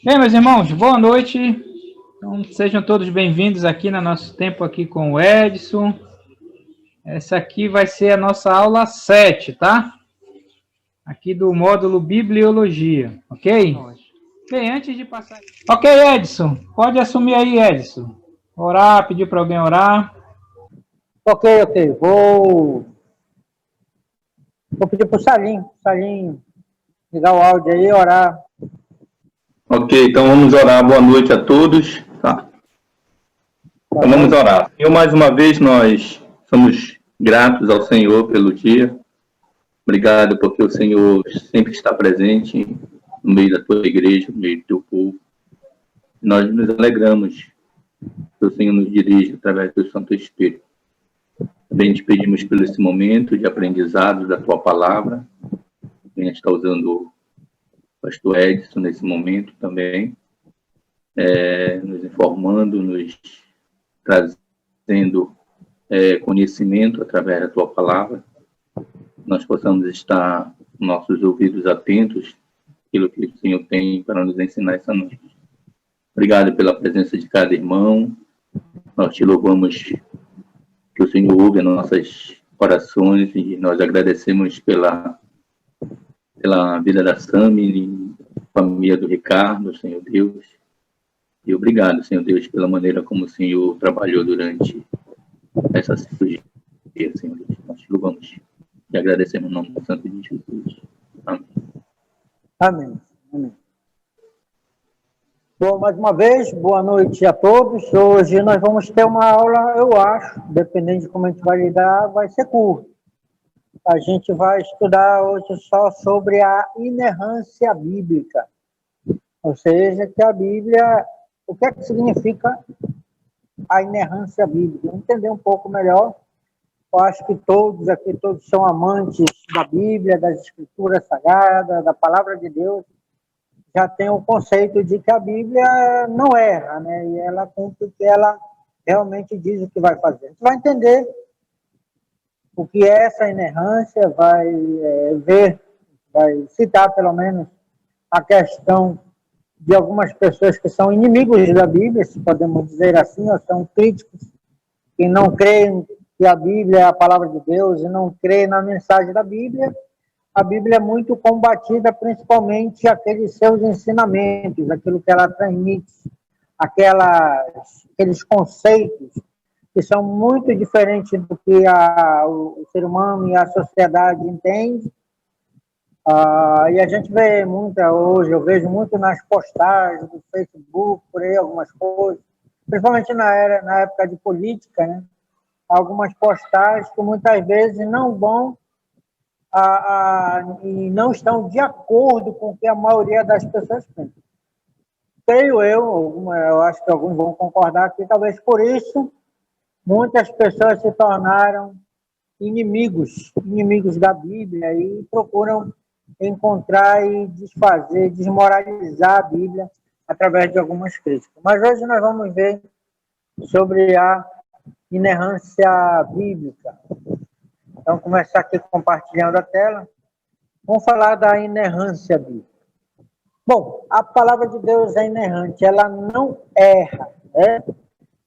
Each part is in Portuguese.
Bem, meus irmãos, boa noite. Então, sejam todos bem-vindos aqui no nosso tempo aqui com o Edson. Essa aqui vai ser a nossa aula 7, tá? Aqui do módulo Bibliologia, ok? Bem, antes de passar... Ok, Edson, pode assumir aí, Edson. Orar, pedir para alguém orar. Ok. Vou pedir para o Salim ligar o áudio aí e orar. Ok, então vamos orar. Boa noite a todos. Tá. Então vamos orar. Senhor, mais uma vez nós somos gratos ao Senhor pelo dia. Obrigado porque o Senhor sempre está presente no meio da tua igreja, no meio do teu povo. Nós nos alegramos que o Senhor nos dirige através do Santo Espírito. Também te pedimos por esse momento de aprendizado da tua palavra. Venha estar usando o pastor Edson nesse momento também, nos informando, nos trazendo conhecimento através da tua palavra. Nós possamos estar com nossos ouvidos atentos àquilo que o Senhor tem para nos ensinar essa noite. Obrigado pela presença de cada irmão. Nós te louvamos que o Senhor ouve as nossas orações e nós agradecemos pela vida da Sami, família do Ricardo, Senhor Deus. E obrigado, Senhor Deus, pela maneira como o Senhor trabalhou durante essa cirurgia, Senhor Deus. Nós te louvamos e agradecemos no nome do Santo de Jesus. Amém. Amém. Bom, mais uma vez, boa noite a todos. Hoje nós vamos ter uma aula, eu acho, dependendo de como a gente vai lidar, vai ser curto. A gente vai estudar hoje só sobre a inerrância bíblica. Ou seja, que a Bíblia, o que é que significa a inerrância bíblica? Entender um pouco melhor. Eu acho que todos aqui, todos são amantes da Bíblia, das Escrituras Sagradas, da Palavra de Deus. Já tem o conceito de que a Bíblia não erra, né? E ela cumpre o que ela realmente diz o que vai fazer. A gente vai entender o que é essa inerrância, vai citar pelo menos a questão de algumas pessoas que são inimigos da Bíblia, se podemos dizer assim, ou são críticos, que não creem que a Bíblia é a palavra de Deus e não creem na mensagem da Bíblia. A Bíblia é muito combatida, principalmente aqueles seus ensinamentos, aquilo que ela transmite, aqueles conceitos que são muito diferentes do que o ser humano e a sociedade entende. E a gente vê hoje, eu vejo muito nas postagens do Facebook, por aí, algumas coisas, principalmente na época de política, né? Algumas postagens que muitas vezes não vão e não estão de acordo com o que a maioria das pessoas pensa. Creio eu acho que alguns vão concordar que talvez por isso muitas pessoas se tornaram inimigos da Bíblia e procuram encontrar e desfazer, desmoralizar a Bíblia através de algumas críticas. Mas hoje nós vamos ver sobre a inerrância bíblica. Então, começar aqui compartilhando a tela. Vamos falar da inerrância bíblica. Bom, a palavra de Deus é inerrante, ela não erra, né?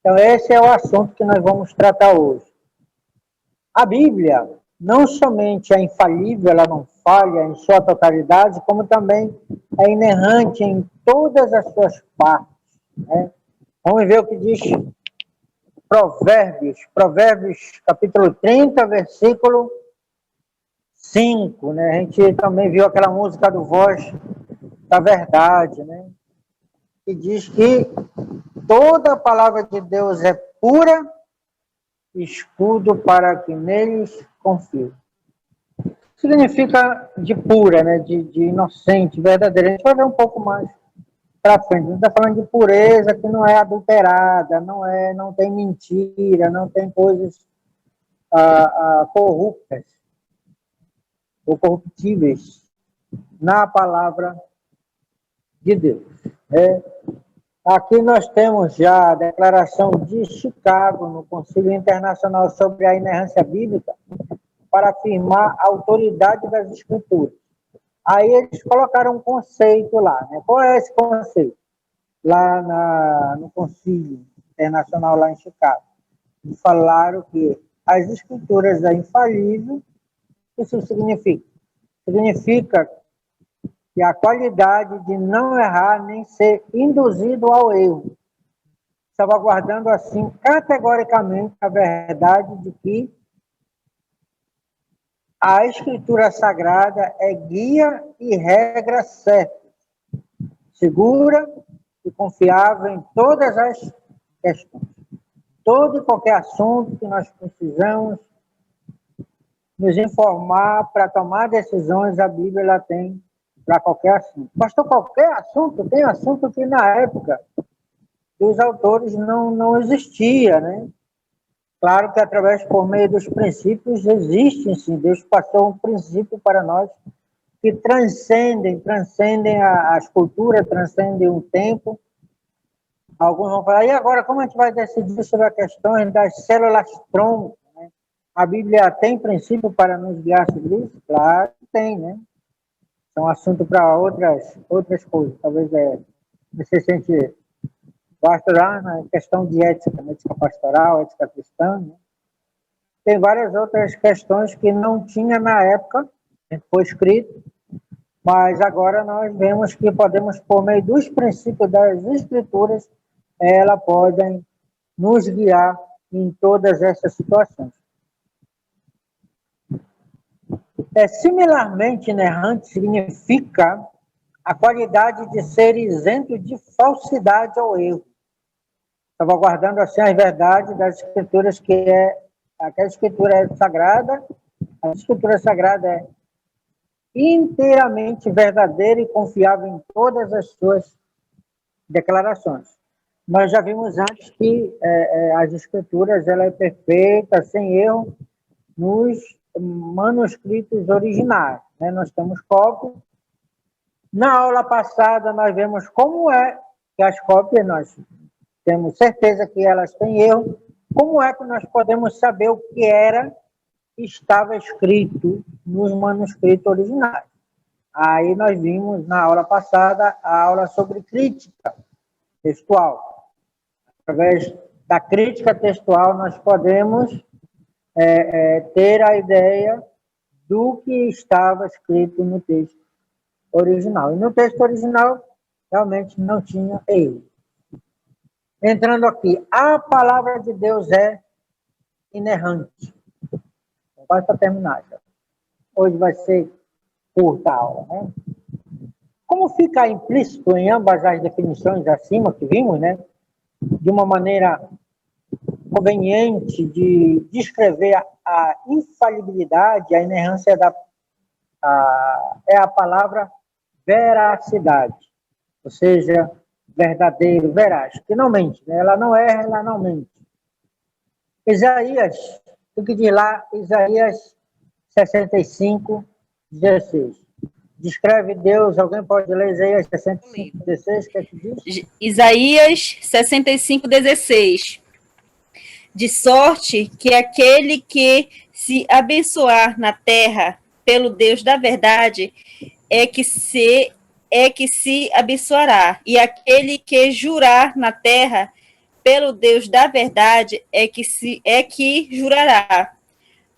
Então, esse é o assunto que nós vamos tratar hoje. A Bíblia não somente é infalível, ela não falha em sua totalidade, como também é inerrante em todas as suas partes, né? Vamos ver o que diz Provérbios capítulo 30, versículo 5, né? A gente também viu aquela música do Voz da Verdade, né? Que diz que toda a palavra de Deus é pura, escudo para que neles confie. Significa de pura, né? De inocente, verdadeira. A gente vai ver um pouco mais para frente. A gente está falando de pureza que não é adulterada, não tem mentira, não tem coisas corruptas ou corruptíveis na palavra de Deus. Aqui nós temos já a declaração de Chicago, no Concílio Internacional sobre a Inerrância Bíblica, para afirmar a autoridade das Escrituras. Aí eles colocaram um conceito lá, né? Qual é esse conceito? lá no Concílio Internacional, lá em Chicago. E falaram que as escrituras é infalível. O que isso significa? Significa que a qualidade de não errar nem ser induzido ao erro, salvaguardando assim categoricamente a verdade de que a Escritura Sagrada é guia e regra certa, segura e confiável em todas as questões. Todo e qualquer assunto que nós precisamos nos informar para tomar decisões, a Bíblia ela tem para qualquer assunto. Pastor, qualquer assunto? Tem assunto que na época dos autores não existia, né? Claro que através, por meio dos princípios, existem sim. Deus passou um princípio para nós que transcendem as culturas, transcendem o tempo. Alguns vão falar, e agora como a gente vai decidir sobre a questão das células tronco? Né? A Bíblia tem princípio para nos guiar sobre isso? Claro que tem, né? É um assunto para outras coisas. Talvez não sei se a gente vai estudar na questão de ética, ética pastoral, ética cristã. Né? Tem várias outras questões que não tinha na época, foi escrito, mas agora nós vemos que podemos, por meio dos princípios das Escrituras, elas podem nos guiar em todas essas situações. Similarmente, inerrante significa a qualidade de ser isento de falsidade ou erro, salvaguardando assim as verdades das Escrituras, que aquela Escritura sagrada. A Escritura Sagrada é inteiramente verdadeira e confiável em todas as suas declarações. Nós já vimos antes que as Escrituras ela é perfeita, sem erro, nos manuscritos originais. Né? Nós temos cópias. Na aula passada, nós vemos como é que as cópias, nós temos certeza que elas têm erro, como é que nós podemos saber o que estava escrito nos manuscritos originais. Aí nós vimos na aula passada a aula sobre crítica textual. Através da crítica textual nós podemos ter a ideia do que estava escrito no texto original. E no texto original realmente não tinha erro. Entrando aqui, a palavra de Deus é inerrante. Quase para terminar. Já. Hoje vai ser curta a aula. Né? Como fica implícito em ambas as definições acima que vimos, né? De uma maneira conveniente de descrever a infalibilidade, a inerrância é a palavra veracidade, ou seja, verdadeiro, veraz, que não mente, né? Ela não erra, ela não mente. Isaías, o que diz lá, Isaías 65, 16. Descreve Deus, alguém pode ler Isaías 65, 16, o que é que diz? Isaías 65, 16. De sorte que aquele que se abençoar na terra pelo Deus da verdade é que se abençoará, e aquele que jurar na terra pelo Deus da verdade é que jurará,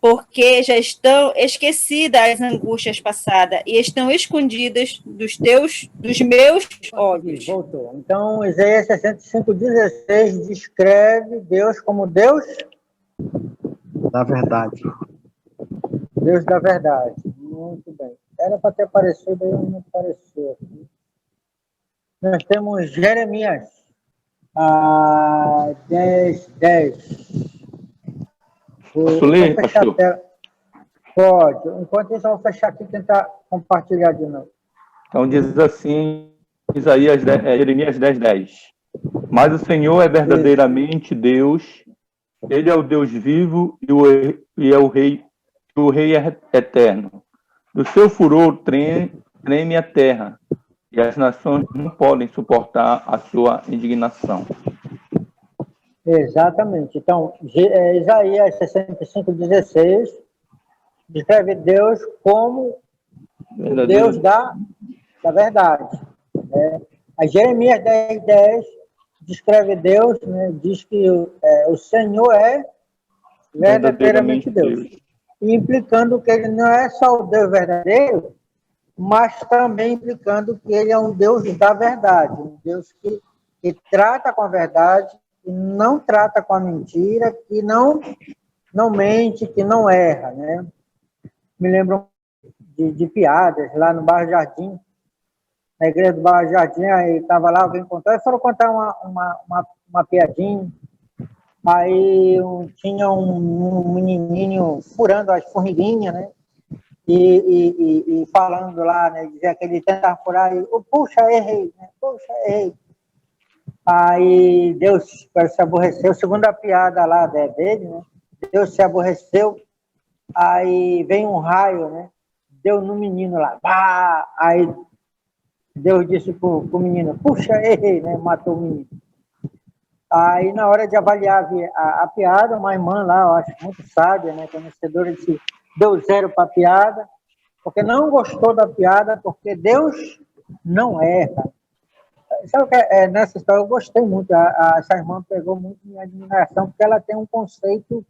porque já estão esquecidas as angústias passadas e estão escondidas dos meus olhos. Voltou. Então, Isaías 65, 16 descreve Deus como Deus da verdade. Deus da verdade. Muito bem. Era para ter aparecido, aí não apareceu. Nós temos Jeremias 10. Posso ler, pastor? Pode. Enquanto isso, eu vou fechar aqui e tentar compartilhar de novo. Então diz assim, Jeremias 10, 10. Mas o Senhor é verdadeiramente Deus, Ele é o Deus vivo e é o Rei eterno. Do seu furor treme a terra, e as nações não podem suportar a sua indignação. Exatamente. Então, Isaías 65, 16 descreve Deus como o Deus da verdade. Né? A Jeremias 10:10 descreve Deus, né? Diz que o Senhor é verdadeiramente Deus. E implicando que ele não é só o Deus verdadeiro, mas também implicando que ele é um Deus da verdade, um Deus que trata com a verdade, que não trata com a mentira, que não mente, que não erra, né? Me lembro de piadas lá no Bairro Jardim, na igreja do Bairro Jardim, aí estava lá, alguém contou, e foram contar uma piadinha, aí tinha um menininho furando as formiguinhas, né? E falando lá, né? Dizia que ele tentava furar e, puxa, errei, né? Puxa, errei. Aí Deus se aborreceu, segundo a piada lá dele, né? Deus se aborreceu, aí vem um raio, né? Deu no menino lá, bah! Aí Deus disse pro menino, puxa, errei, né? Matou o menino. Aí, na hora de avaliar a piada, uma irmã lá, eu acho muito sábia, né? Conhecedora, disse, deu 0 para a piada, porque não gostou da piada, porque Deus não erra. Sabe que nessa história eu gostei muito, essa irmã pegou muito minha admiração, porque ela tem um conceito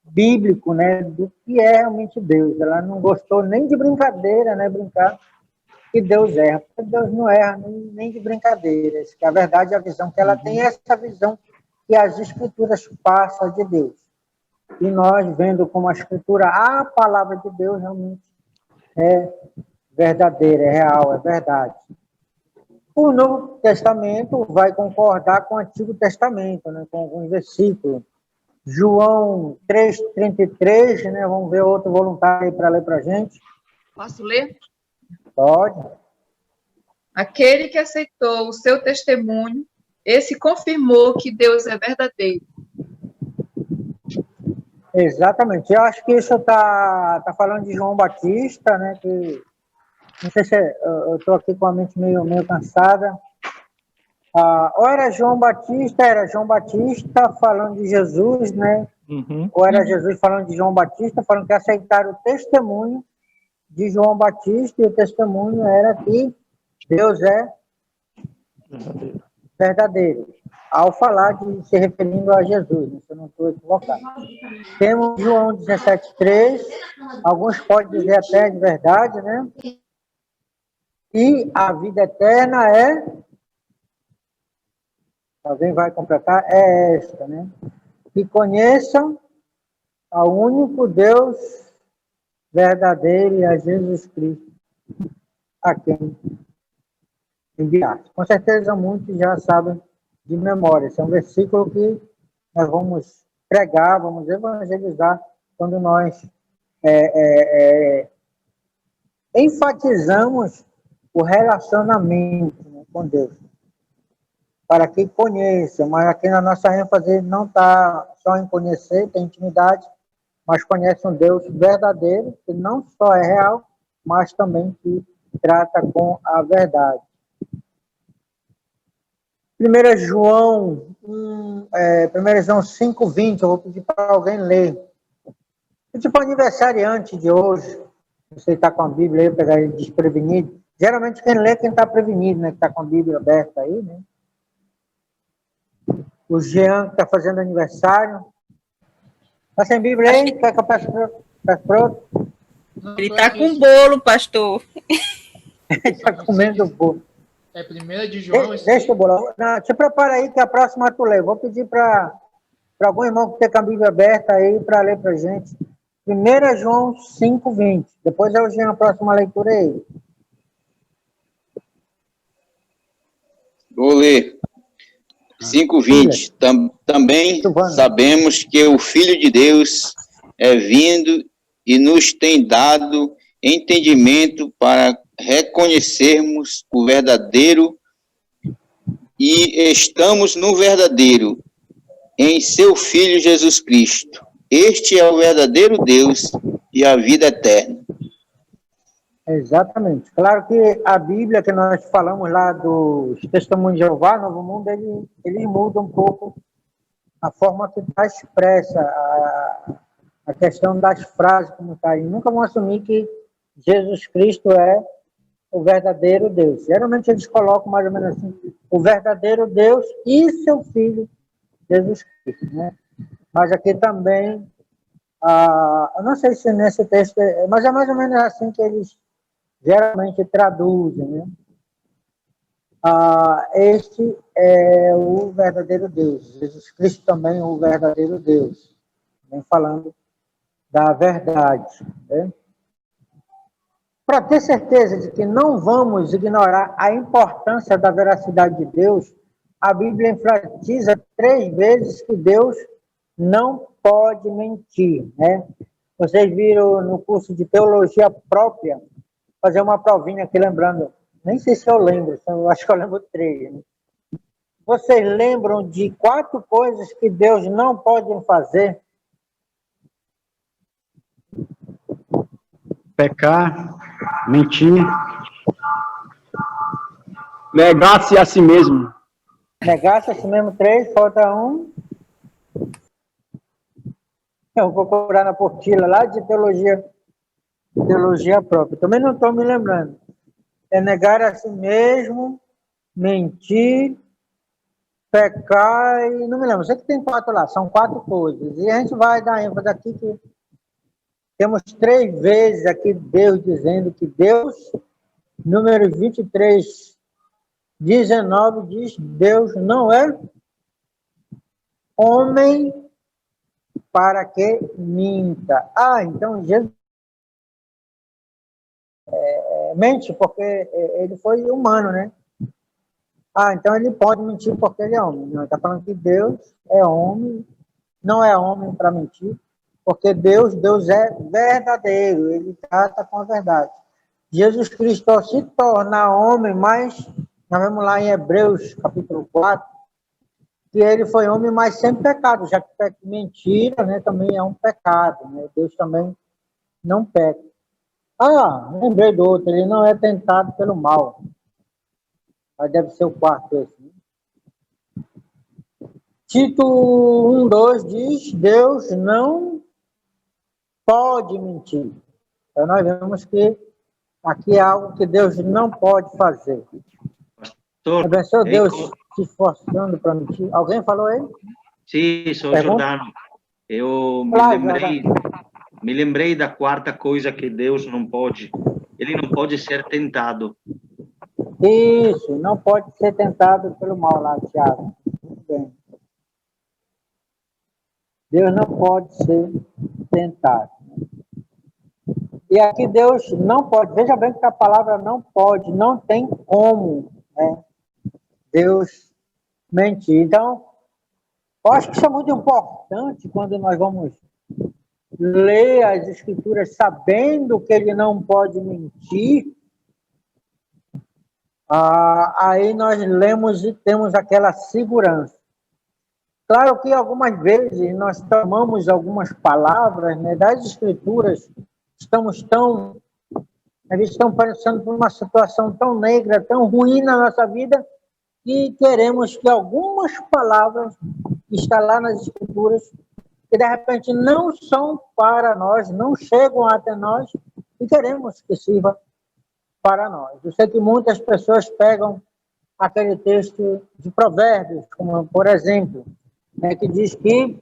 bíblico, né, do que é realmente Deus. Ela não gostou nem de brincadeira, né, brincar que Deus erra, porque Deus não erra nem de brincadeiras, que a verdade, a visão que ela tem é essa visão que as escrituras passam de Deus. E nós, vendo como a escritura, a palavra de Deus realmente é verdadeira, é real, é verdade. O Novo Testamento vai concordar com o Antigo Testamento, né, com alguns versículos. João 3,33, né, vamos ver outro voluntário aí para ler para a gente. Posso ler? Pode. Aquele que aceitou o seu testemunho, esse confirmou que Deus é verdadeiro. Exatamente. Eu acho que isso tá falando de João Batista, né, que não sei se eu estou aqui com a mente meio cansada. Ou era João Batista falando de Jesus, né? Ou era Jesus falando de João Batista, falando que aceitaram o testemunho de João Batista, e o testemunho era que Deus é verdadeiro. Ao falar de se referindo a Jesus, né? Se eu não estou equivocado. Temos João 17,3, alguns podem dizer até de verdade, né? E a vida eterna é... Alguém vai completar? É esta, né? Que conheçam ao único Deus verdadeiro e a Jesus Cristo, a quem enviaste. Com certeza muitos já sabem de memória. Esse é um versículo que nós vamos pregar, vamos evangelizar quando nós enfatizamos o relacionamento, né, com Deus. Para que conheçam, mas aqui na nossa ênfase não está só em conhecer, tem intimidade, mas conhece um Deus verdadeiro, que não só é real, mas também que trata com a verdade. 1 João 5,20, eu vou pedir para alguém ler. Tipo aniversariante de hoje, você está com a Bíblia aí, pegar ele desprevenido. Geralmente quem lê é quem está prevenido, né? Que está com a Bíblia aberta aí, né? O Jean, que está fazendo aniversário. Está sem Bíblia aí? Quer que eu peço para outro? Ele está com bolo, pastor. Está comendo bolo. É 1 de João. Deixa o bolo. Não, te prepara aí que a próxima tu lê. Vou pedir para algum irmão que tenha com a Bíblia aberta aí para ler para a gente. 1 João 5,20. Depois é o Jean, a próxima leitura aí. Vou ler. 5,20. Também sabemos que o Filho de Deus é vindo e nos tem dado entendimento para reconhecermos o verdadeiro, e estamos no verdadeiro, em seu Filho Jesus Cristo. Este é o verdadeiro Deus e a vida eterna. Exatamente. Claro que a Bíblia que nós falamos lá dos Testemunhos de Jeová, Novo Mundo, ele muda um pouco a forma que está expressa, a questão das frases como está. E nunca vão assumir que Jesus Cristo é o verdadeiro Deus. Geralmente eles colocam mais ou menos assim, o verdadeiro Deus e seu Filho, Jesus Cristo, né? Mas aqui também, eu não sei se nesse texto, mas é mais ou menos assim que eles geralmente traduzem, né? Este é o verdadeiro Deus. Jesus Cristo também é o verdadeiro Deus. Vem falando da verdade, né? Para ter certeza de que não vamos ignorar a importância da veracidade de Deus, a Bíblia enfatiza 3 vezes que Deus não pode mentir, né? Vocês viram no curso de teologia própria, fazer uma provinha aqui lembrando, nem sei se eu lembro, eu acho que eu lembro 3, né? Vocês lembram de 4 coisas que Deus não pode fazer? Pecar, mentir, negar-se a si mesmo. Negar-se a si mesmo 3, falta um. Eu vou procurar na apostila lá de teologia própria. Também não estou me lembrando. É negar a si mesmo, mentir, pecar e não me lembro. Sei que tem 4 lá, são 4 coisas. E a gente vai dar ênfase aqui que temos 3 vezes aqui Deus dizendo que Deus, número 23, 19, diz: Deus não é homem para que minta. Então Jesus mente porque ele foi humano, né? Então ele pode mentir porque ele é homem. Não, está falando que Deus é homem, não é homem para mentir, porque Deus é verdadeiro, ele trata com a verdade. Jesus Cristo, ao se tornar homem, mas nós vemos lá em Hebreus, capítulo 4, que ele foi homem, mas sem pecado, já que mentira, né, também é um pecado, né? Deus também não peca. Lembrei do outro, ele não é tentado pelo mal. Mas deve ser o 4 esse, né? Tito 1:2 diz: Deus não pode mentir. Então nós vemos que aqui é algo que Deus não pode fazer. Abençoe Deus se esforçando para mentir. Alguém falou aí? Sim, sou Jordano. Eu me lembrei da 4ª coisa que Deus não pode. Ele não pode ser tentado. Isso, não pode ser tentado pelo mal lá, Tiago. Muito bem. Deus não pode ser tentado. E aqui Deus não pode. Veja bem que a palavra não pode, não tem como, né, Deus mentir. Então, eu acho que isso é muito importante quando nós vamos ler as Escrituras sabendo que ele não pode mentir. Aí nós lemos e temos aquela segurança. Claro que algumas vezes nós tomamos algumas palavras, né, das Escrituras, às vezes estamos passando por uma situação tão negra, tão ruim na nossa vida, que queremos que algumas palavras que estão lá nas Escrituras, que de repente não são para nós, não chegam até nós, e queremos que sirva para nós. Eu sei que muitas pessoas pegam aquele texto de Provérbios, como por exemplo, né, que diz que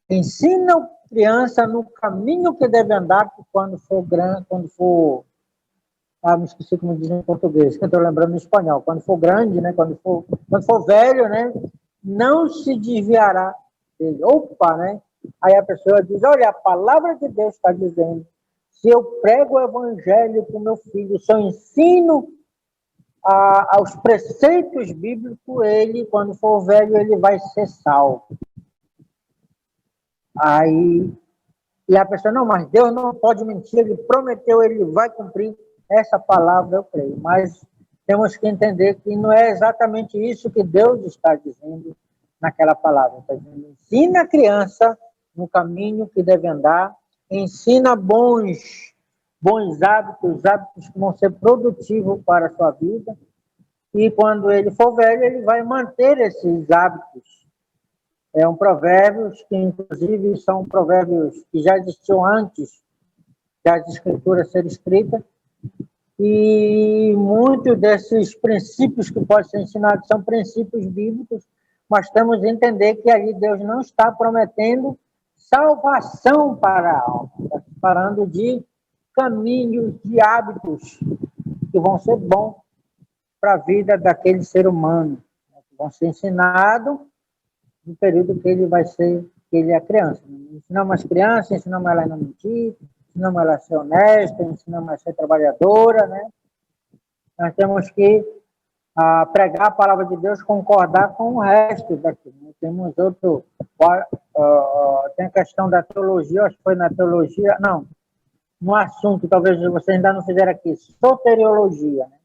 ensina a criança no caminho que deve andar, que quando for grande, me esqueci como diz em português, que eu estou lembrando em espanhol, quando for grande, né, quando for velho, né, não se desviará dele. Opa, né? Aí a pessoa diz: olha, a palavra de Deus está dizendo, se eu prego o evangelho para o meu filho, se eu ensino aos preceitos bíblicos, ele, quando for velho, ele vai ser salvo. E a pessoa: não, mas Deus não pode mentir, ele prometeu, ele vai cumprir. Essa palavra eu creio, mas temos que entender que não é exatamente isso que Deus está dizendo naquela palavra. Está dizendo: ensina a criança no caminho que deve andar, ensina bons hábitos que vão ser produtivos para a sua vida, e quando ele for velho, ele vai manter esses hábitos. É um provérbios que, inclusive, são provérbios que já existiam antes das Escrituras serem escritas, E muitos desses princípios que podem ser ensinados são princípios bíblicos, mas temos que entender que ali Deus não está prometendo salvação para a alma, está falando de caminhos, de hábitos que vão ser bons para a vida daquele ser humano, que vão ser ensinados no período que ele vai ser, que ele é criança. Ensinamos as crianças, ensinamos ela a não mentir, ensinamos ela a ser honesta, ensinamos ela a ser trabalhadora, né? Nós temos que pregar a palavra de Deus, concordar com o resto daqui. Temos outro, tem a questão da teologia, acho que foi na teologia, não, no assunto, talvez vocês ainda não fizeram aqui, soteriologia, né?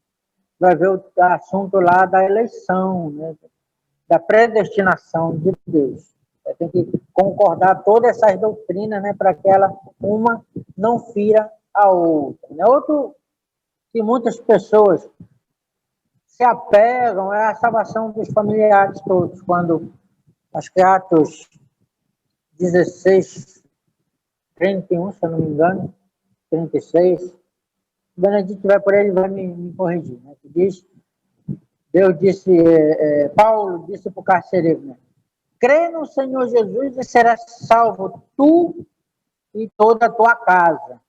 Vai ver o assunto lá da eleição, né? Da predestinação de Deus. Tem que concordar todas essas doutrinas, né, para que uma não fira a outra. Né? Outro que muitas pessoas se apegam é a salvação dos familiares todos, quando, acho que Atos 16, 31, se eu não me engano, 36, o Benedito vai por ele, vai me corrigir, né? Que diz, Deus disse, Paulo disse para o carcereiro, né? Crê no Senhor Jesus e serás salvo tu e toda a tua casa.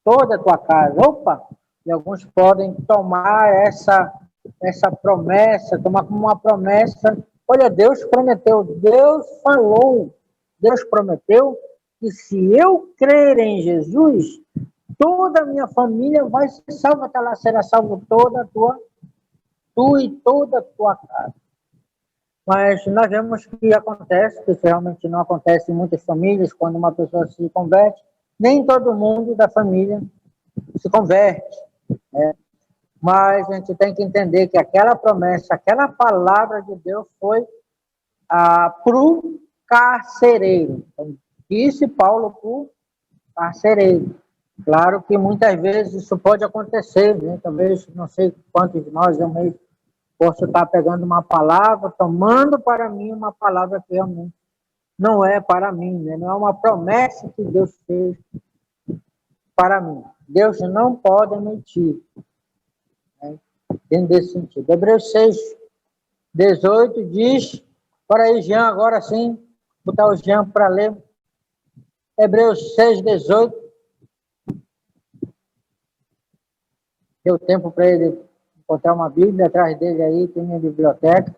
Toda a tua casa. Opa! E alguns podem tomar essa promessa, tomar como uma promessa. Olha, Deus prometeu, Deus falou, Deus prometeu que se eu crer em Jesus, toda a minha família vai ser salva, até lá será salvo tu e toda a tua casa. Mas nós vemos que acontece, que realmente não acontece em muitas famílias, quando uma pessoa se converte, nem todo mundo da família se converte, né? Mas a gente tem que entender que aquela promessa, aquela palavra de Deus foi para o carcereiro. Então, disse Paulo para o carcereiro. Claro que muitas vezes isso pode acontecer, né? Talvez, não sei quantos de nós, eu mesmo posso estar pegando uma palavra, tomando para mim uma palavra que realmente não é para mim, né? Não é uma promessa que Deus fez para mim. Deus não pode mentir, né? Dentro desse sentido. Hebreus 6, 18 diz, para aí, Jean, agora sim, botar o Jean para ler. Hebreus 6, 18. Deu tempo para ele encontrar uma Bíblia, atrás dele aí tem minha biblioteca.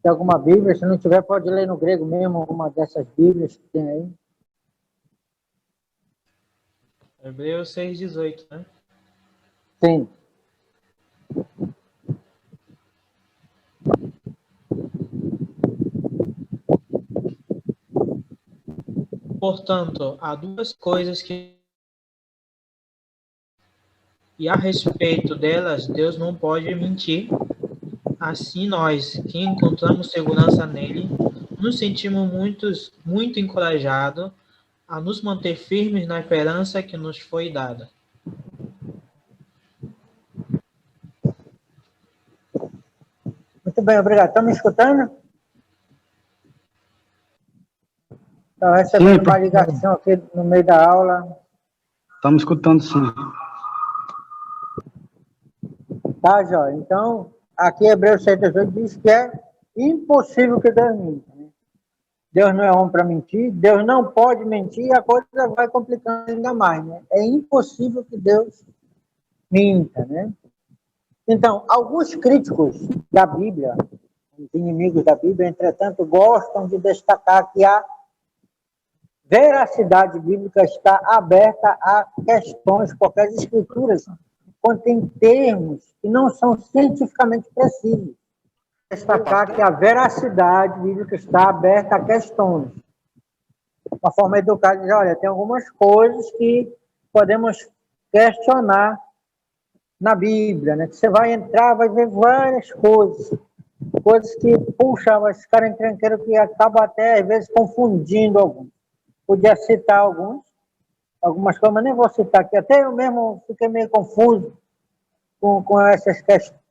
Tem alguma Bíblia, se não tiver pode ler no grego mesmo, uma dessas Bíblias que tem aí. Hebreus 6,18, né? Sim. Portanto, há duas coisas e a respeito delas, Deus não pode mentir. Assim, nós, que encontramos segurança nele, nos sentimos muito encorajados a nos manter firmes na esperança que nos foi dada. Muito bem, obrigado. Estão me escutando? Estou recebendo uma ligação aqui no meio da aula. Estamos escutando, sim. Tá, Jó? Então, aqui Hebreus 6,18 diz que é impossível que Deus minta, né? Deus não é homem para mentir, Deus não pode mentir e a coisa vai complicando ainda mais, né? É impossível que Deus minta, né? Então, alguns críticos da Bíblia, os inimigos da Bíblia, entretanto, gostam de destacar que a veracidade bíblica está aberta a questões, porque as escrituras contêm termos que não são cientificamente precisos. Destacar que a veracidade bíblica está aberta a questões. Uma forma educada de dizer, olha, tem algumas coisas que podemos questionar na Bíblia, né? Que você vai entrar, vai ver várias coisas que, puxa, vai ficar encrenqueiro que acaba até, às vezes, confundindo alguns. Podia citar algumas coisas, mas nem vou citar aqui. Até eu mesmo fiquei meio confuso com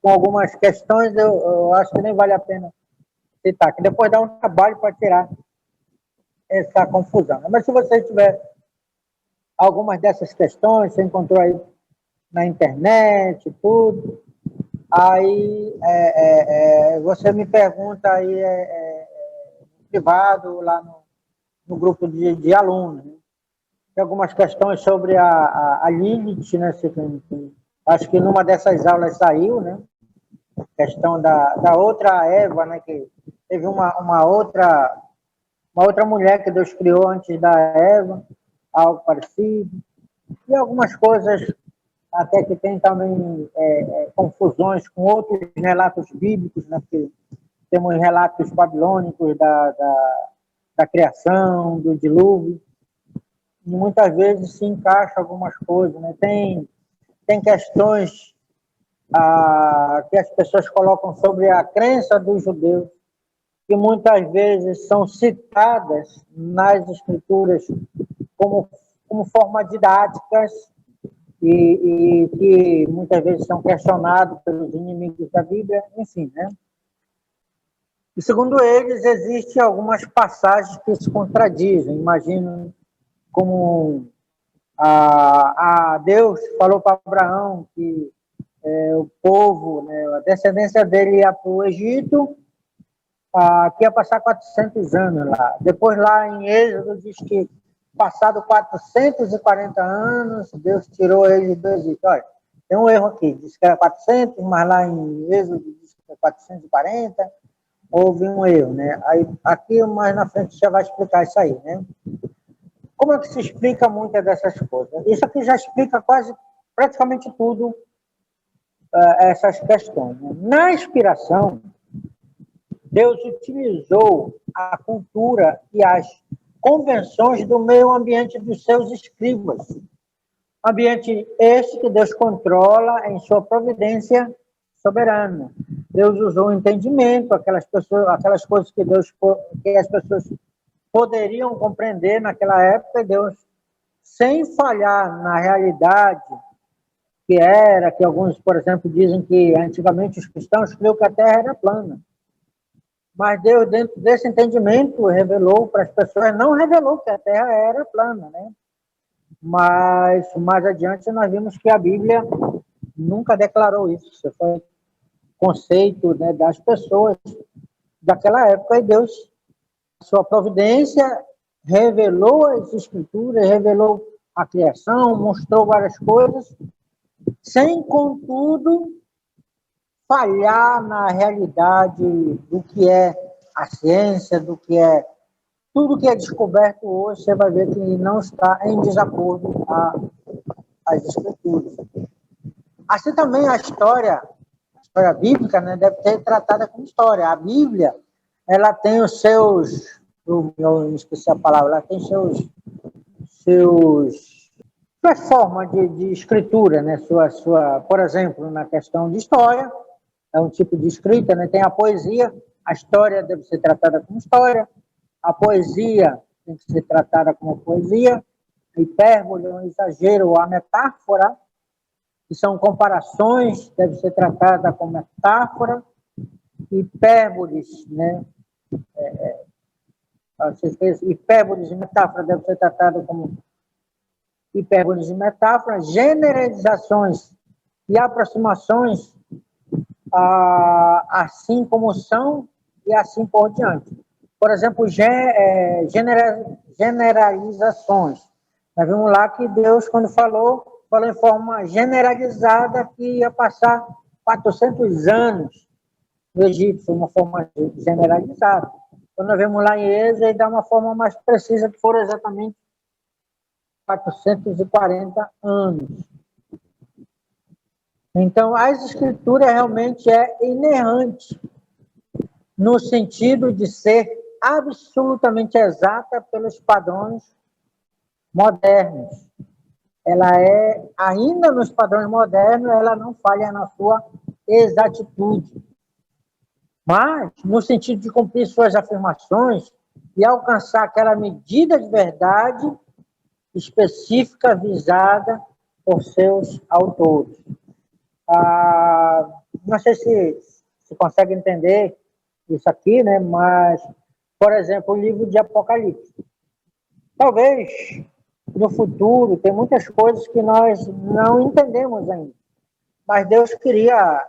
algumas questões, eu acho que nem vale a pena citar, que depois dá um trabalho para tirar essa confusão. Mas se você tiver algumas dessas questões, você encontrou aí na internet, tudo. Aí você me pergunta aí privado lá no grupo de alunos, né? Tem algumas questões sobre a Lilith, né? Acho que numa dessas aulas saiu, né? Questão da outra Eva, né? Que teve uma outra mulher que Deus criou antes da Eva, algo parecido. E algumas coisas até que tem também confusões com outros relatos bíblicos, né? Porque temos relatos babilônicos da criação, do dilúvio, e muitas vezes se encaixa algumas coisas, né? Tem questões que as pessoas colocam sobre a crença dos judeus, que muitas vezes são citadas nas escrituras como forma didáticas e que muitas vezes são questionados pelos inimigos da Bíblia, enfim, né? E segundo eles, existem algumas passagens que se contradizem. Imagino como Deus falou para Abraão que o povo, né, a descendência dele ia para o Egito, que ia passar 400 anos lá. Depois lá em Êxodo diz que passado 440 anos, Deus tirou eles do Egito. Olha, tem um erro aqui, diz que era 400, mas lá em Êxodo diz que é 440, houve um erro, né? Aí, aqui mais na frente já vai explicar isso aí, né? Como é que se explica muitas dessas coisas? Isso aqui já explica praticamente tudo, essas questões, né? Na inspiração, Deus utilizou a cultura e as convenções do meio ambiente dos seus escribas. Ambiente esse que Deus controla em sua providência soberana. Deus usou o entendimento, aquelas coisas que as pessoas poderiam compreender naquela época, Deus, sem falhar na realidade que alguns, por exemplo, dizem que antigamente os cristãos criam que a Terra era plana. Mas Deus, dentro desse entendimento, revelou para as pessoas, não revelou que a Terra era plana, né? Mas mais adiante nós vimos que a Bíblia nunca declarou isso. Isso foi conceito, né, das pessoas daquela época, e Deus, sua providência, revelou as Escrituras, revelou a criação, mostrou várias coisas, sem, contudo, falhar na realidade do que é a ciência, do que é tudo que é descoberto hoje, você vai ver que não está em desacordo às Escrituras. Assim também a história bíblica, né, deve ser tratada como história. A Bíblia, ela tem os seus, eu esqueci a palavra, ela tem suas formas de escritura, né? Por exemplo, na questão de história, é um tipo de escrita, né? Tem a poesia, a história deve ser tratada como história, a poesia tem que ser tratada como poesia, a hipérbole, o exagero, a metáfora, que são comparações, deve ser tratada como metáfora, hipérboles, né? Hipérboles e metáfora deve ser tratada como hipérboles e metáforas, generalizações e aproximações, assim como são e assim por diante. Por exemplo, generalizações. Nós vimos lá que Deus, quando falou em forma generalizada que ia passar 400 anos no Egito, foi uma forma generalizada. Quando nós vemos lá em Êxodo, ele dá uma forma mais precisa, que foram exatamente 440 anos. Então, as Escrituras realmente é inerrante, no sentido de ser absolutamente exata pelos padrões modernos. Ela é, ainda nos padrões modernos, ela não falha na sua exatitude. Mas, no sentido de cumprir suas afirmações e alcançar aquela medida de verdade específica visada por seus autores. Não sei se consegue entender isso aqui, né? Mas, por exemplo, o livro de Apocalipse. Talvez no futuro, tem muitas coisas que nós não entendemos ainda. Mas Deus queria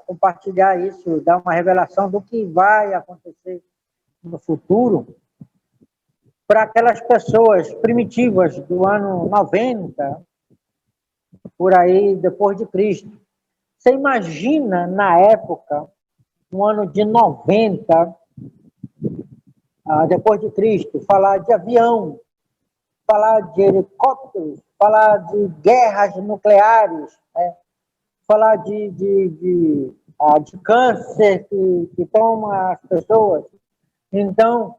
compartilhar isso, dar uma revelação do que vai acontecer no futuro para aquelas pessoas primitivas do ano 90, por aí, depois de Cristo. Você imagina, na época, no ano de 90, depois de Cristo, falar de avião, falar de helicópteros, falar de guerras nucleares, né? Falar de câncer que toma as pessoas. Então,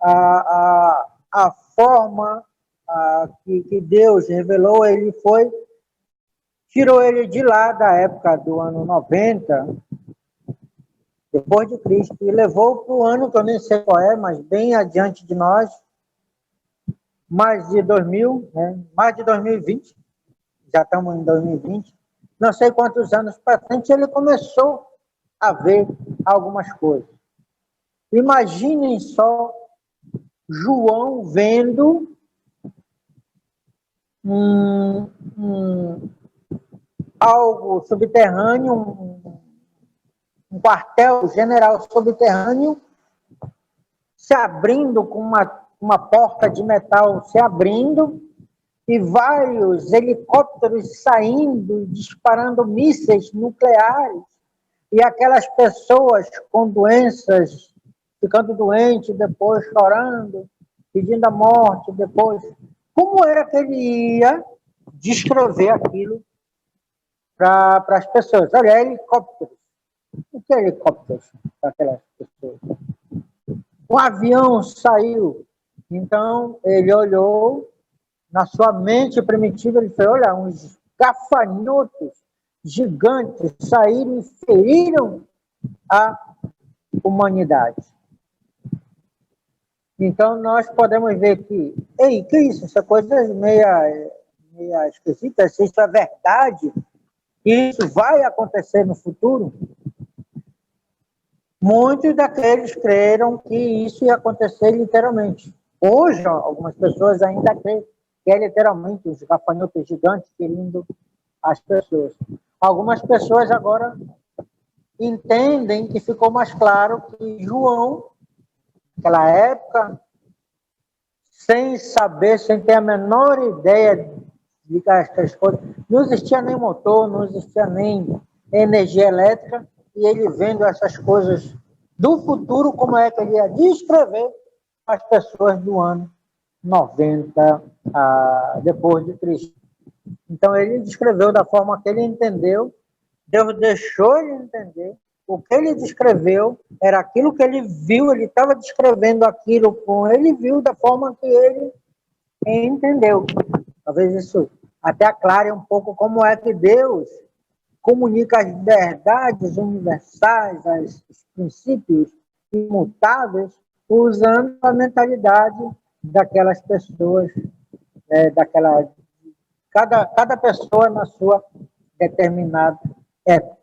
a forma que Deus revelou, ele tirou ele de lá da época do ano 90, depois de Cristo, e levou para o ano que eu nem sei qual é, mas bem adiante de nós, mais de 2000, né? Mais de 2020, já estamos em 2020, não sei quantos anos para frente, ele começou a ver algumas coisas. Imaginem só João vendo algo subterrâneo, um quartel-general subterrâneo se abrindo com uma porta de metal se abrindo e vários helicópteros saindo, disparando mísseis nucleares e aquelas pessoas com doenças ficando doentes, depois chorando, pedindo a morte, depois... Como era que ele ia descrever aquilo para as pessoas? Olha, helicópteros. O que é helicópteros para aquelas pessoas? Um avião saiu. Então, ele olhou, na sua mente primitiva, ele falou, olha, uns gafanhotos gigantes saíram e feriram a humanidade. Então, nós podemos ver que, que isso? Isso é coisa meia esquisita, se isso é verdade, e isso vai acontecer no futuro. Muitos daqueles creram que isso ia acontecer literalmente. Hoje, algumas pessoas ainda creem que é literalmente os gafanhotos gigantes ferindo as pessoas. Algumas pessoas agora entendem que ficou mais claro que João, naquela época, sem saber, sem ter a menor ideia de que essas coisas, não existia nem motor, não existia nem energia elétrica, e ele vendo essas coisas do futuro, como é que ele ia descrever as pessoas do ano 90, depois de Cristo. Então, ele descreveu da forma que ele entendeu, Deus deixou ele entender, o que ele descreveu era aquilo que ele viu, ele estava descrevendo aquilo como ele viu, da forma que ele entendeu. Talvez isso até aclare um pouco como é que Deus comunica as verdades universais, os princípios imutáveis, usando a mentalidade daquelas pessoas, cada pessoa na sua determinada época.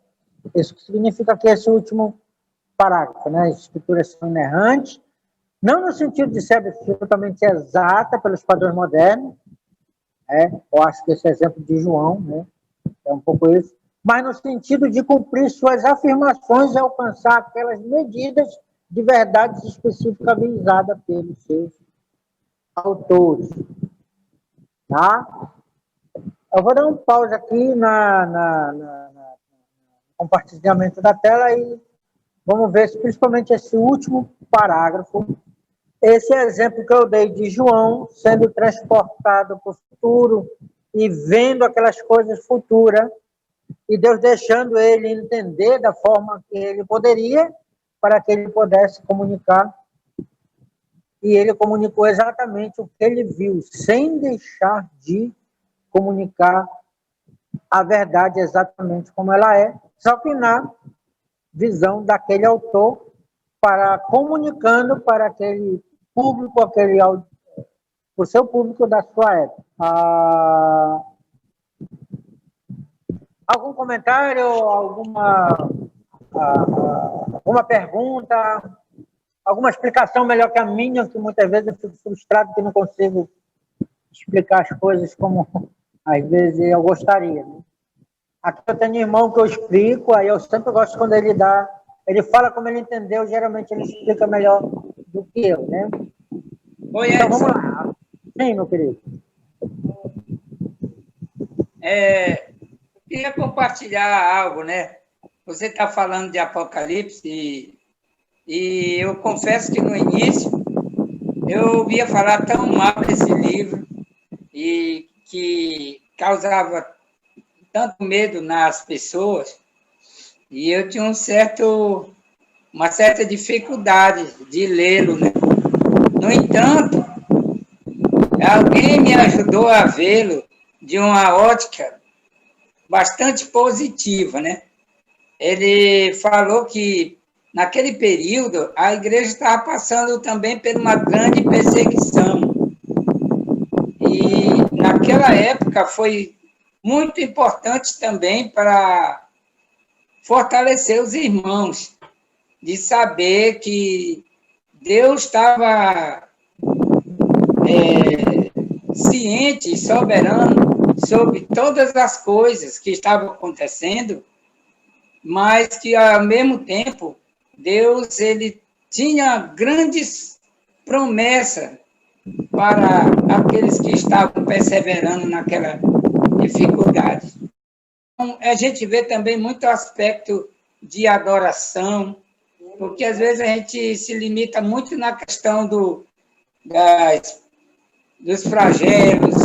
Isso significa que esse último parágrafo, né, as escrituras são inerrantes, não no sentido de ser absolutamente exata pelos padrões modernos, eu acho que esse exemplo de João, né, é um pouco isso, mas no sentido de cumprir suas afirmações e alcançar aquelas medidas de verdades específicas avisadas pelos seus autores. Tá? Eu vou dar um pause aqui no compartilhamento da tela e vamos ver principalmente esse último parágrafo. Esse exemplo que eu dei de João sendo transportado para o futuro e vendo aquelas coisas futuras e Deus deixando ele entender da forma que ele poderia para que ele pudesse comunicar. E ele comunicou exatamente o que ele viu, sem deixar de comunicar a verdade exatamente como ela é, só que na visão daquele autor, comunicando para aquele público, o seu público da sua época. Algum comentário, alguma pergunta, alguma explicação melhor que a minha, que muitas vezes eu fico frustrado que não consigo explicar as coisas como, às vezes, eu gostaria. Né? Aqui eu tenho um irmão que eu explico, aí eu sempre gosto quando ele fala como ele entendeu, geralmente ele explica melhor do que eu, né? Oi, então, Edson. vamos lá. Sim, meu querido. Eu queria compartilhar algo, né? Você está falando de Apocalipse e eu confesso que no início eu ouvia falar tão mal desse livro e que causava tanto medo nas pessoas e eu tinha uma certa dificuldade de lê-lo, né? No entanto, alguém me ajudou a vê-lo de uma ótica bastante positiva, né? Ele falou que, naquele período, a igreja estava passando também por uma grande perseguição. E, naquela época, foi muito importante também para fortalecer os irmãos, de saber que Deus estava ciente e soberano sobre todas as coisas que estavam acontecendo, mas que, ao mesmo tempo, Deus ele tinha grandes promessas para aqueles que estavam perseverando naquela dificuldade. Então, a gente vê também muito aspecto de adoração, porque às vezes a gente se limita muito na questão dos flagelos,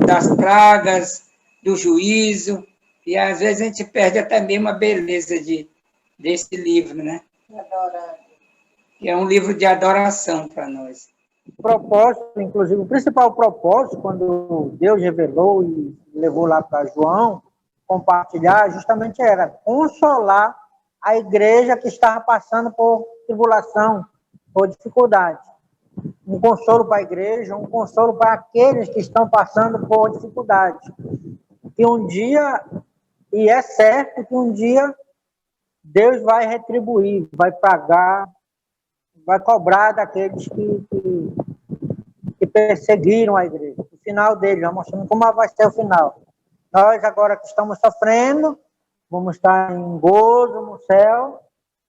das pragas, do juízo, e às vezes a gente perde até mesmo a beleza desse livro, né? Que é um livro de adoração para nós. O propósito, inclusive, o principal propósito, quando Deus revelou e levou lá para João, compartilhar, justamente era consolar a igreja que estava passando por tribulação, por dificuldade. Um consolo para a igreja, um consolo para aqueles que estão passando por dificuldade. Que um dia, e é certo que um dia, Deus vai retribuir, vai pagar, vai cobrar daqueles que perseguiram a igreja. O final deles, já mostrando como vai ser o final. Nós, agora que estamos sofrendo, vamos estar em gozo no céu,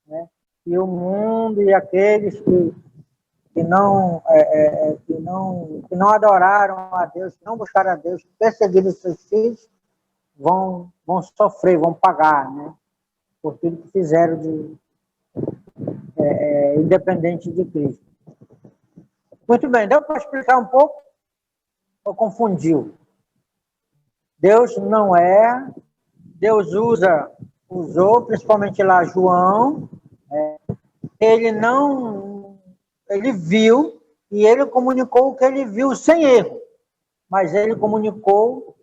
né? E o mundo e aqueles que não adoraram a Deus, que não buscaram a Deus, que perseguiram os seus filhos, vão sofrer, vão pagar, né? Por tudo que fizeram independente de Cristo. Muito bem, deu para explicar um pouco? Ou confundiu? Deus não é, Deus usou, principalmente lá João, ele viu e ele comunicou o que ele viu sem erro, mas ele comunicou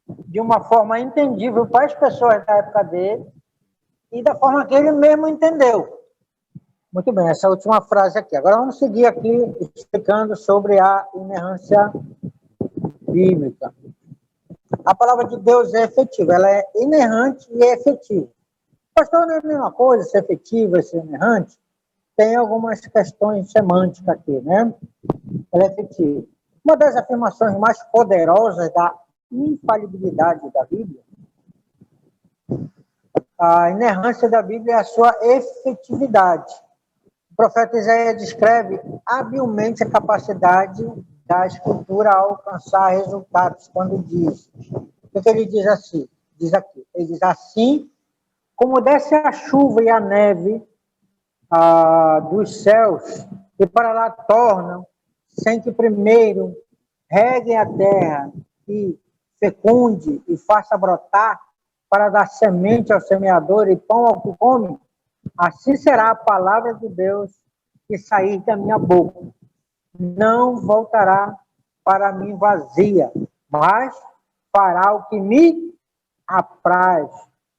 de uma forma entendível para as pessoas da época dele e da forma que ele mesmo entendeu. Muito bem, essa última frase aqui. Agora vamos seguir aqui explicando sobre a inerrância bíblica. A palavra de Deus é efetiva, ela é inerrante e é efetiva. Pastor, não é a mesma coisa, ser efetiva e ser inerrante? Tem algumas questões semânticas aqui, né? Ela é efetiva. Uma das afirmações mais poderosas da infalibilidade da Bíblia, a inerrância da Bíblia é a sua efetividade. O profeta Isaías descreve habilmente a capacidade da Escritura a alcançar resultados quando diz. O que ele diz assim? Diz aqui. Ele diz assim, como desce a chuva e a neve dos céus, e para lá tornam, sem que primeiro reguem a terra e fecunde e faça brotar, para dar semente ao semeador e pão ao que come, assim será a palavra de Deus que sair da minha boca. Não voltará para mim vazia, mas fará o que me apraz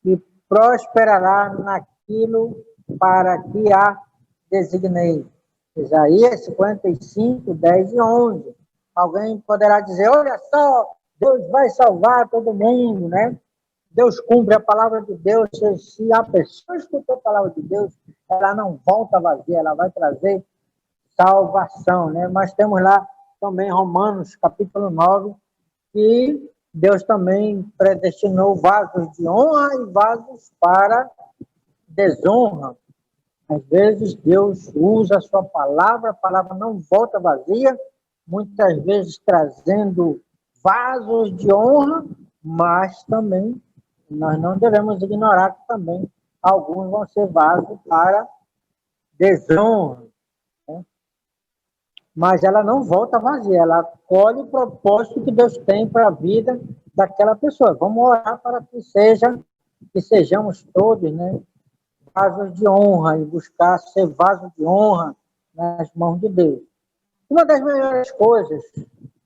e prosperará naquilo para que a designei. Isaías 55, 10 e 11. Alguém poderá dizer, olha só, Deus vai salvar todo mundo, né? Deus cumpre a palavra de Deus. Se a pessoa escutou a palavra de Deus, ela não volta vazia, ela vai trazer salvação, né? Mas temos lá também Romanos, capítulo 9, que Deus também predestinou vasos de honra e vasos para desonra. Às vezes Deus usa a sua palavra, a palavra não volta vazia, muitas vezes trazendo vasos de honra, mas também nós não devemos ignorar que também alguns vão ser vasos para desonra, né? Mas ela não volta vazia, ela colhe o propósito que Deus tem para a vida daquela pessoa. Vamos orar para que sejamos todos, né, vasos de honra e buscar ser vaso de honra nas mãos de Deus. Uma das melhores coisas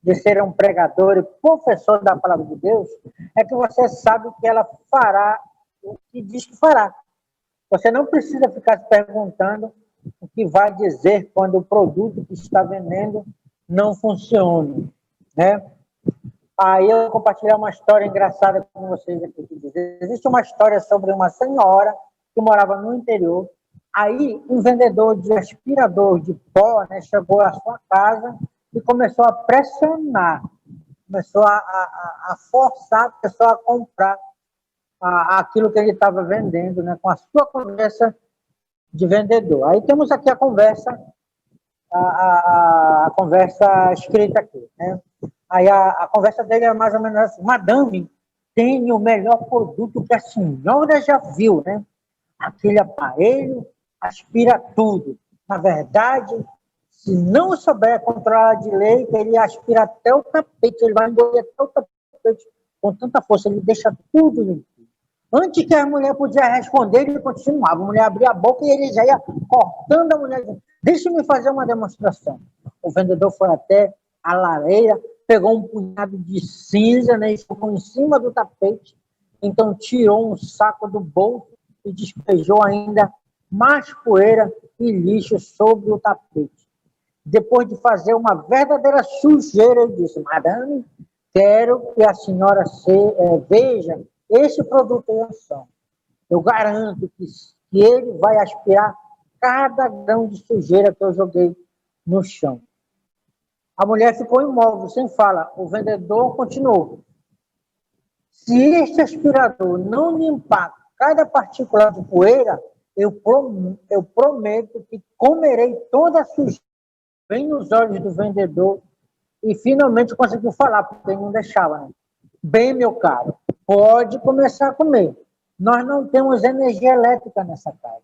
de ser um pregador e professor da palavra de Deus é que você sabe que ela fará o que diz que fará. Você não precisa ficar se perguntando o que vai dizer quando o produto que está vendendo não funciona, né? Aí eu vou compartilhar uma história engraçada com vocês aqui. Existe uma história sobre uma senhora que morava no interior. Aí um vendedor de aspirador de pó, né, chegou à sua casa e começou a pressionar, começou a forçar a pessoa a comprar aquilo que ele estava vendendo, né, com a sua conversa de vendedor. Aí temos aqui a conversa escrita aqui, né? Aí a conversa dele era mais ou menos assim: madame, tem o melhor produto que a senhora já viu, né? Aquele aparelho aspira tudo. Na verdade, se não souber controlar direito, ele aspira até o tapete, ele vai engolir até o tapete com tanta força, ele deixa tudo limpo. Antes que a mulher podia responder, ele continuava. A mulher abria a boca e ele já ia cortando a mulher. Deixa-me fazer uma demonstração. O vendedor foi até a lareira, pegou um punhado de cinza, né, e ficou em cima do tapete. Então tirou um saco do bolso e despejou ainda mais poeira e lixo sobre o tapete. Depois de fazer uma verdadeira sujeira, ele disse: madame, quero que a senhora veja esse produto em ação. Eu garanto que ele vai aspirar cada grão de sujeira que eu joguei no chão. A mulher ficou imóvel, sem fala. O vendedor continuou: se este aspirador não limpar cada partícula de poeira, eu prometo que comerei toda a sujeira. Bem nos olhos do vendedor e finalmente conseguiu falar, porque ele não deixava, né? Bem, meu caro, pode começar a comer. Nós não temos energia elétrica nessa casa.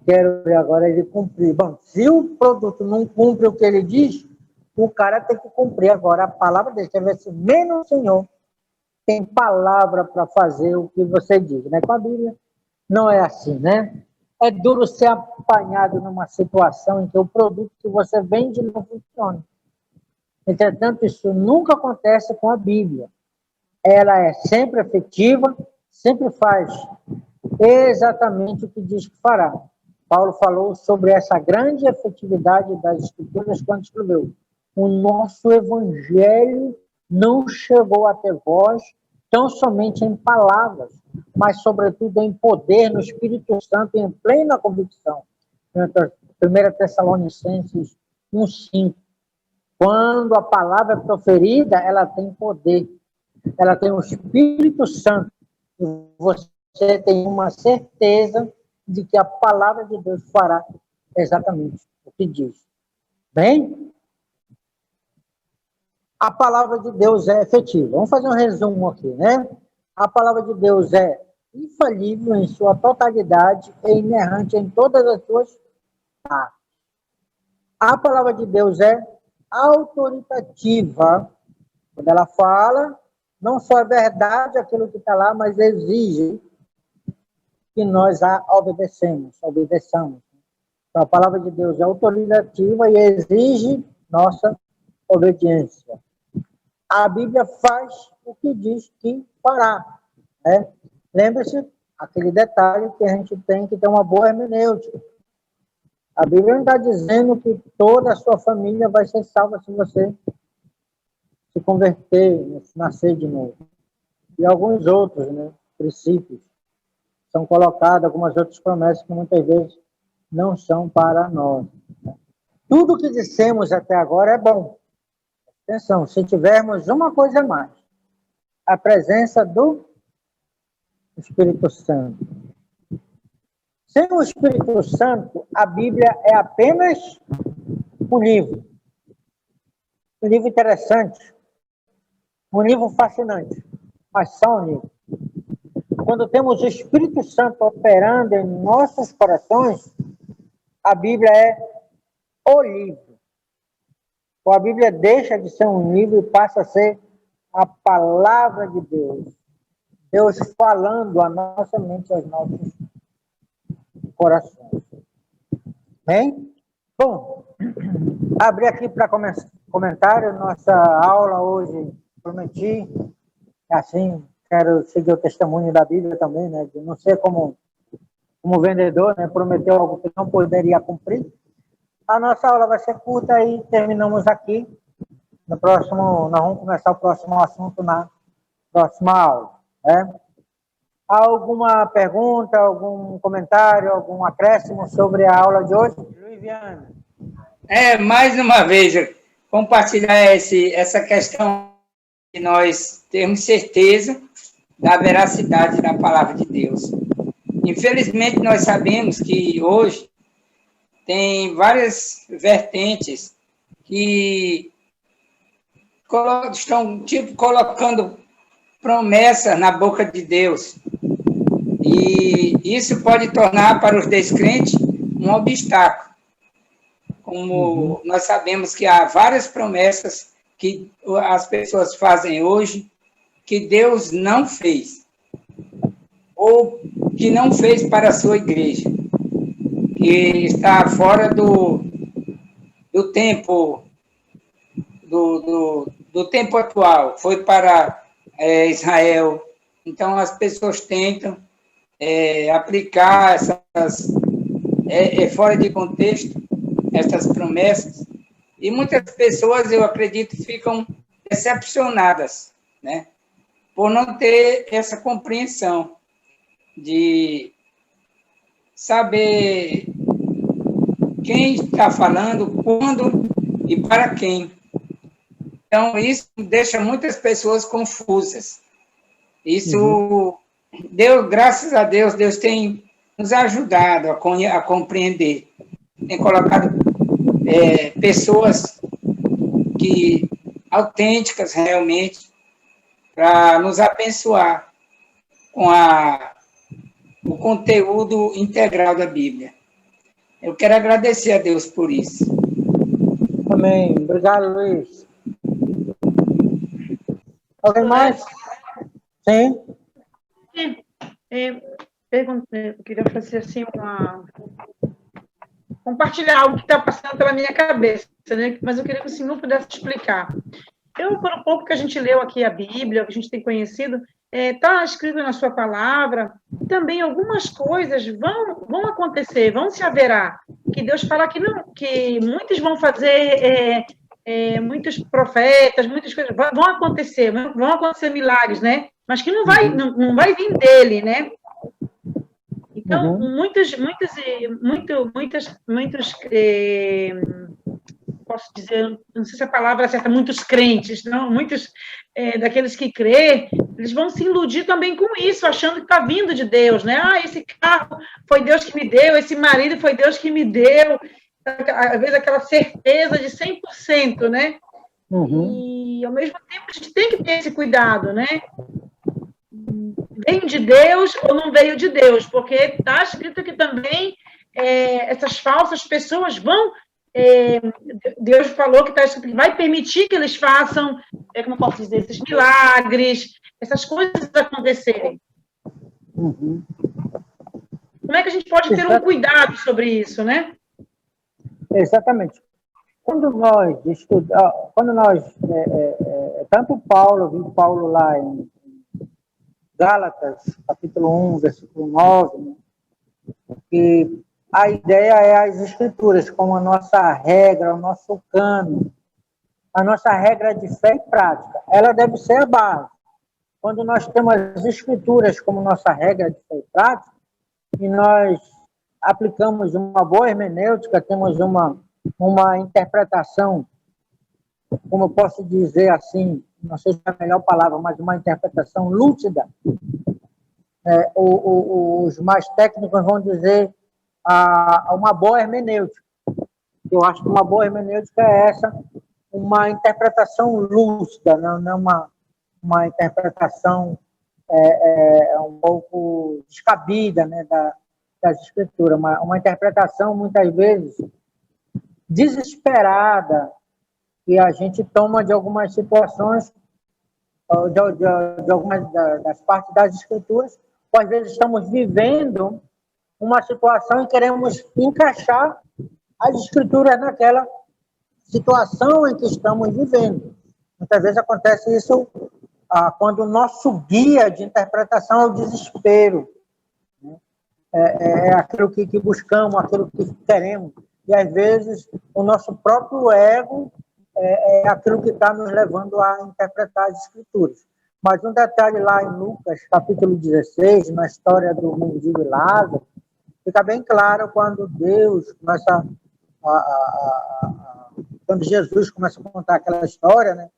Quero ver agora ele cumprir. Bom, se o produto não cumpre o que ele diz, o cara tem que cumprir. Agora, a palavra dele deve ser: menos Senhor tem palavra para fazer o que você diz, né? Com a Bíblia não é assim, né? É duro ser apanhado numa situação em que o produto que você vende não funciona. Entretanto, isso nunca acontece com a Bíblia. Ela é sempre efetiva, sempre faz exatamente o que diz que fará. Paulo falou sobre essa grande efetividade das Escrituras quando escreveu: o nosso Evangelho não chegou até vós tão somente em palavras, mas sobretudo em poder, no Espírito Santo e em plena convicção. 1 Tessalonicenses 1:5. Quando a palavra é proferida, ela tem poder, ela tem o Espírito Santo, e você tem uma certeza de que a palavra de Deus fará exatamente o que diz. Bem, a palavra de Deus é efetiva. Vamos fazer um resumo aqui, né? A palavra de Deus é infalível em sua totalidade e inerrante em todas as suas partes. A palavra de Deus é autoritativa. Quando ela fala, não só é verdade aquilo que está lá, mas exige que nós a obedeçamos. Então, a palavra de Deus é autoritativa e exige nossa obediência. A Bíblia faz o que diz que fará, né? Lembre-se, aquele detalhe que a gente tem que ter uma boa hermenêutica. A Bíblia não está dizendo que toda a sua família vai ser salva se você se converter, se nascer de novo. E alguns outros, né, princípios são colocados, algumas outras promessas que muitas vezes não são para nós. Tudo que dissemos até agora é bom. Atenção, se tivermos uma coisa a mais, a presença do Espírito Santo. Sem o Espírito Santo, a Bíblia é apenas um livro. Um livro interessante. Um livro fascinante. Mas só um livro. Quando temos o Espírito Santo operando em nossos corações, a Bíblia é o livro. Ou a Bíblia deixa de ser um livro e passa a ser a palavra de Deus. Deus falando a nossa mente, aos nossos corações. Bem? Bom, abri aqui para comentário. Nossa aula hoje, prometi, assim, quero seguir o testemunho da Bíblia também, né? De não ser como vendedor, né? Prometeu algo que não poderia cumprir. A nossa aula vai ser curta e terminamos aqui. No próximo, nós vamos começar o próximo assunto na próxima aula, né? Alguma pergunta, algum comentário, algum acréscimo sobre a aula de hoje? Luiz Viana. Mais uma vez, compartilhar essa questão de nós termos certeza da veracidade da palavra de Deus. Infelizmente, nós sabemos que hoje tem várias vertentes que estão colocando promessas na boca de Deus. E isso pode tornar para os descrentes um obstáculo. Como nós sabemos que há várias promessas que as pessoas fazem hoje que Deus não fez, ou que não fez para a sua igreja, que está fora do tempo, do tempo atual, foi para Israel. Então, as pessoas tentam aplicar essas, fora de contexto, essas promessas, e muitas pessoas, eu acredito, ficam decepcionadas, né, por não ter essa compreensão de saber quem está falando, quando e para quem. Então, isso deixa muitas pessoas confusas. Isso, Deus, graças a Deus, Deus tem nos ajudado a compreender. Tem colocado pessoas autênticas realmente para nos abençoar com o conteúdo integral da Bíblia. Eu quero agradecer a Deus por isso. Amém. Obrigado, Luiz. Alguém mais? Sim? Eu queria fazer assim compartilhar algo que está passando pela minha cabeça, né? Mas eu queria que o senhor pudesse explicar. Por um pouco que a gente leu aqui a Bíblia, que a gente tem conhecido, está escrito na sua palavra, também algumas coisas vão acontecer, vão se haverá, que Deus fala que não, que muitos vão fazer, muitos profetas, muitas coisas vão acontecer milagres, né? Mas que não vai vir dele, né? Então, muitos, posso dizer, não sei se a palavra é certa, muitos crentes, não, muitos daqueles que crê, eles vão se iludir também com isso, achando que está vindo de Deus, né? Esse carro foi Deus que me deu, esse marido foi Deus que me deu, às vezes aquela certeza de 100%, né? E, ao mesmo tempo, a gente tem que ter esse cuidado, né? Vem de Deus ou não veio de Deus, porque está escrito que também essas falsas pessoas vão, Deus falou que está escrito que vai permitir que eles façam, como eu posso dizer, esses milagres, essas coisas acontecerem. Como é que a gente pode ter um cuidado sobre isso, né? Exatamente. Quando nós estudamos, tanto Paulo lá em Gálatas, capítulo 1, versículo 9, né? Que a ideia é as escrituras como a nossa regra, o nosso cano, a nossa regra de fé e prática. Ela deve ser a base. Quando nós temos as escrituras como nossa regra de fé e prática, e nós aplicamos uma boa hermenêutica, temos uma interpretação, como eu posso dizer assim, não sei se é a melhor palavra, mas uma interpretação lúcida. Os mais técnicos vão dizer uma boa hermenêutica. Eu acho que uma boa hermenêutica é essa, uma interpretação lúcida, não é uma interpretação um pouco descabida, né, das escrituras, uma interpretação, muitas vezes, desesperada, que a gente toma de algumas situações, de algumas das partes das escrituras, ou às vezes estamos vivendo uma situação e queremos encaixar as escrituras naquela situação em que estamos vivendo. Muitas vezes acontece isso quando o nosso guia de interpretação é o desespero. Né? É aquilo que buscamos, aquilo que queremos. E, às vezes, o nosso próprio ego é aquilo que está nos levando a interpretar as escrituras. Mas um detalhe lá em Lucas, capítulo 16, na história do mendigo e Lázaro, fica bem claro quando Deus começa quando Jesus começa a contar aquela história, né?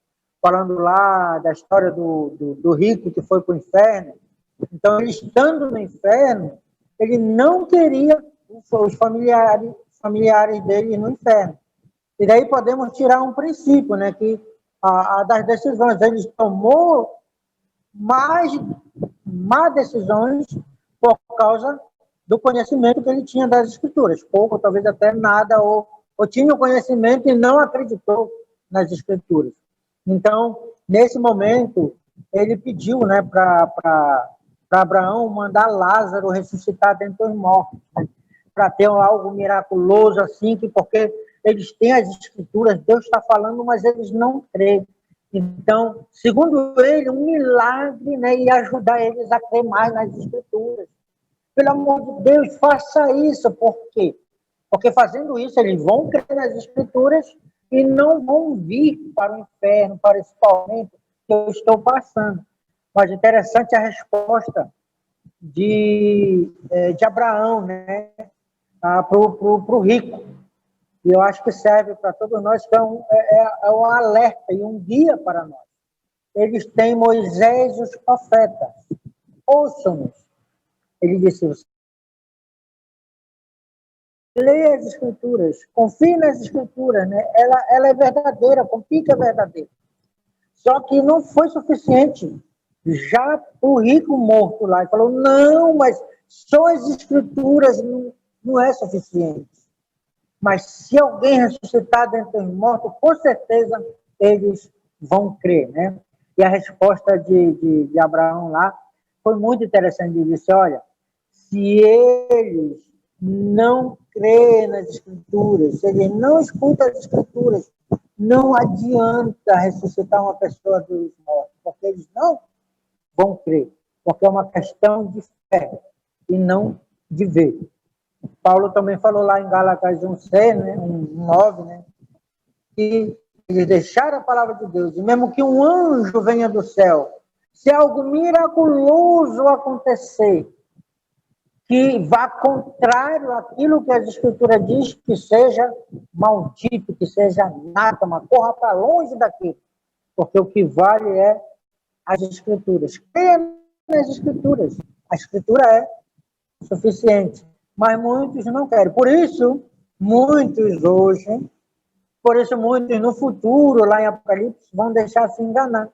Falando lá da história do rico que foi para o inferno. Então, ele estando no inferno, ele não queria os familiares dele no inferno. E daí podemos tirar um princípio, né? Que das decisões, ele tomou más decisões por causa do conhecimento que ele tinha das escrituras. Pouco, talvez até nada, ou tinha o conhecimento e não acreditou nas escrituras. Então, nesse momento, ele pediu, né, para Abraão mandar Lázaro ressuscitar dentre os mortos, né, para ter algo miraculoso assim, porque eles têm as escrituras, Deus está falando, mas eles não creem. Então, segundo ele, um milagre, né, ia ajudar eles a crer mais nas escrituras. Pelo amor de Deus, faça isso. Por quê? Porque fazendo isso, eles vão crer nas escrituras e não vão vir para o inferno, para esse tormento que eu estou passando. Mas interessante a resposta de Abraão, né, para o rico. E eu acho que serve para todos nós, que é um alerta e um guia para nós. Eles têm Moisés e os profetas. Ouçam-nos. Ele disse: leia as escrituras, confie nas escrituras, né? Ela é verdadeira, confie que é verdadeira. Só que não foi suficiente. Já o rico morto lá, ele falou: não, mas só as escrituras não é suficiente. Mas se alguém ressuscitar dentre os mortos, com certeza eles vão crer, né? E a resposta de Abraão lá foi muito interessante. Ele disse: olha, se eles não crê nas escrituras, se ele não escuta as escrituras, não adianta ressuscitar uma pessoa dos mortos, porque eles não vão crer, porque é uma questão de fé e não de ver. Paulo também falou lá em Gálatas 1:6, né, 1:9, né, que eles deixaram a palavra de Deus, e mesmo que um anjo venha do céu, se algo miraculoso acontecer, que vá contrário àquilo que as escrituras diz, que seja maldito, que seja anátema, corra para longe daquilo, porque o que vale é as escrituras. Creia nas escrituras. A escritura é suficiente, mas muitos não querem. Por isso, muitos hoje, muitos no futuro, lá em Apocalipse, vão deixar se enganar,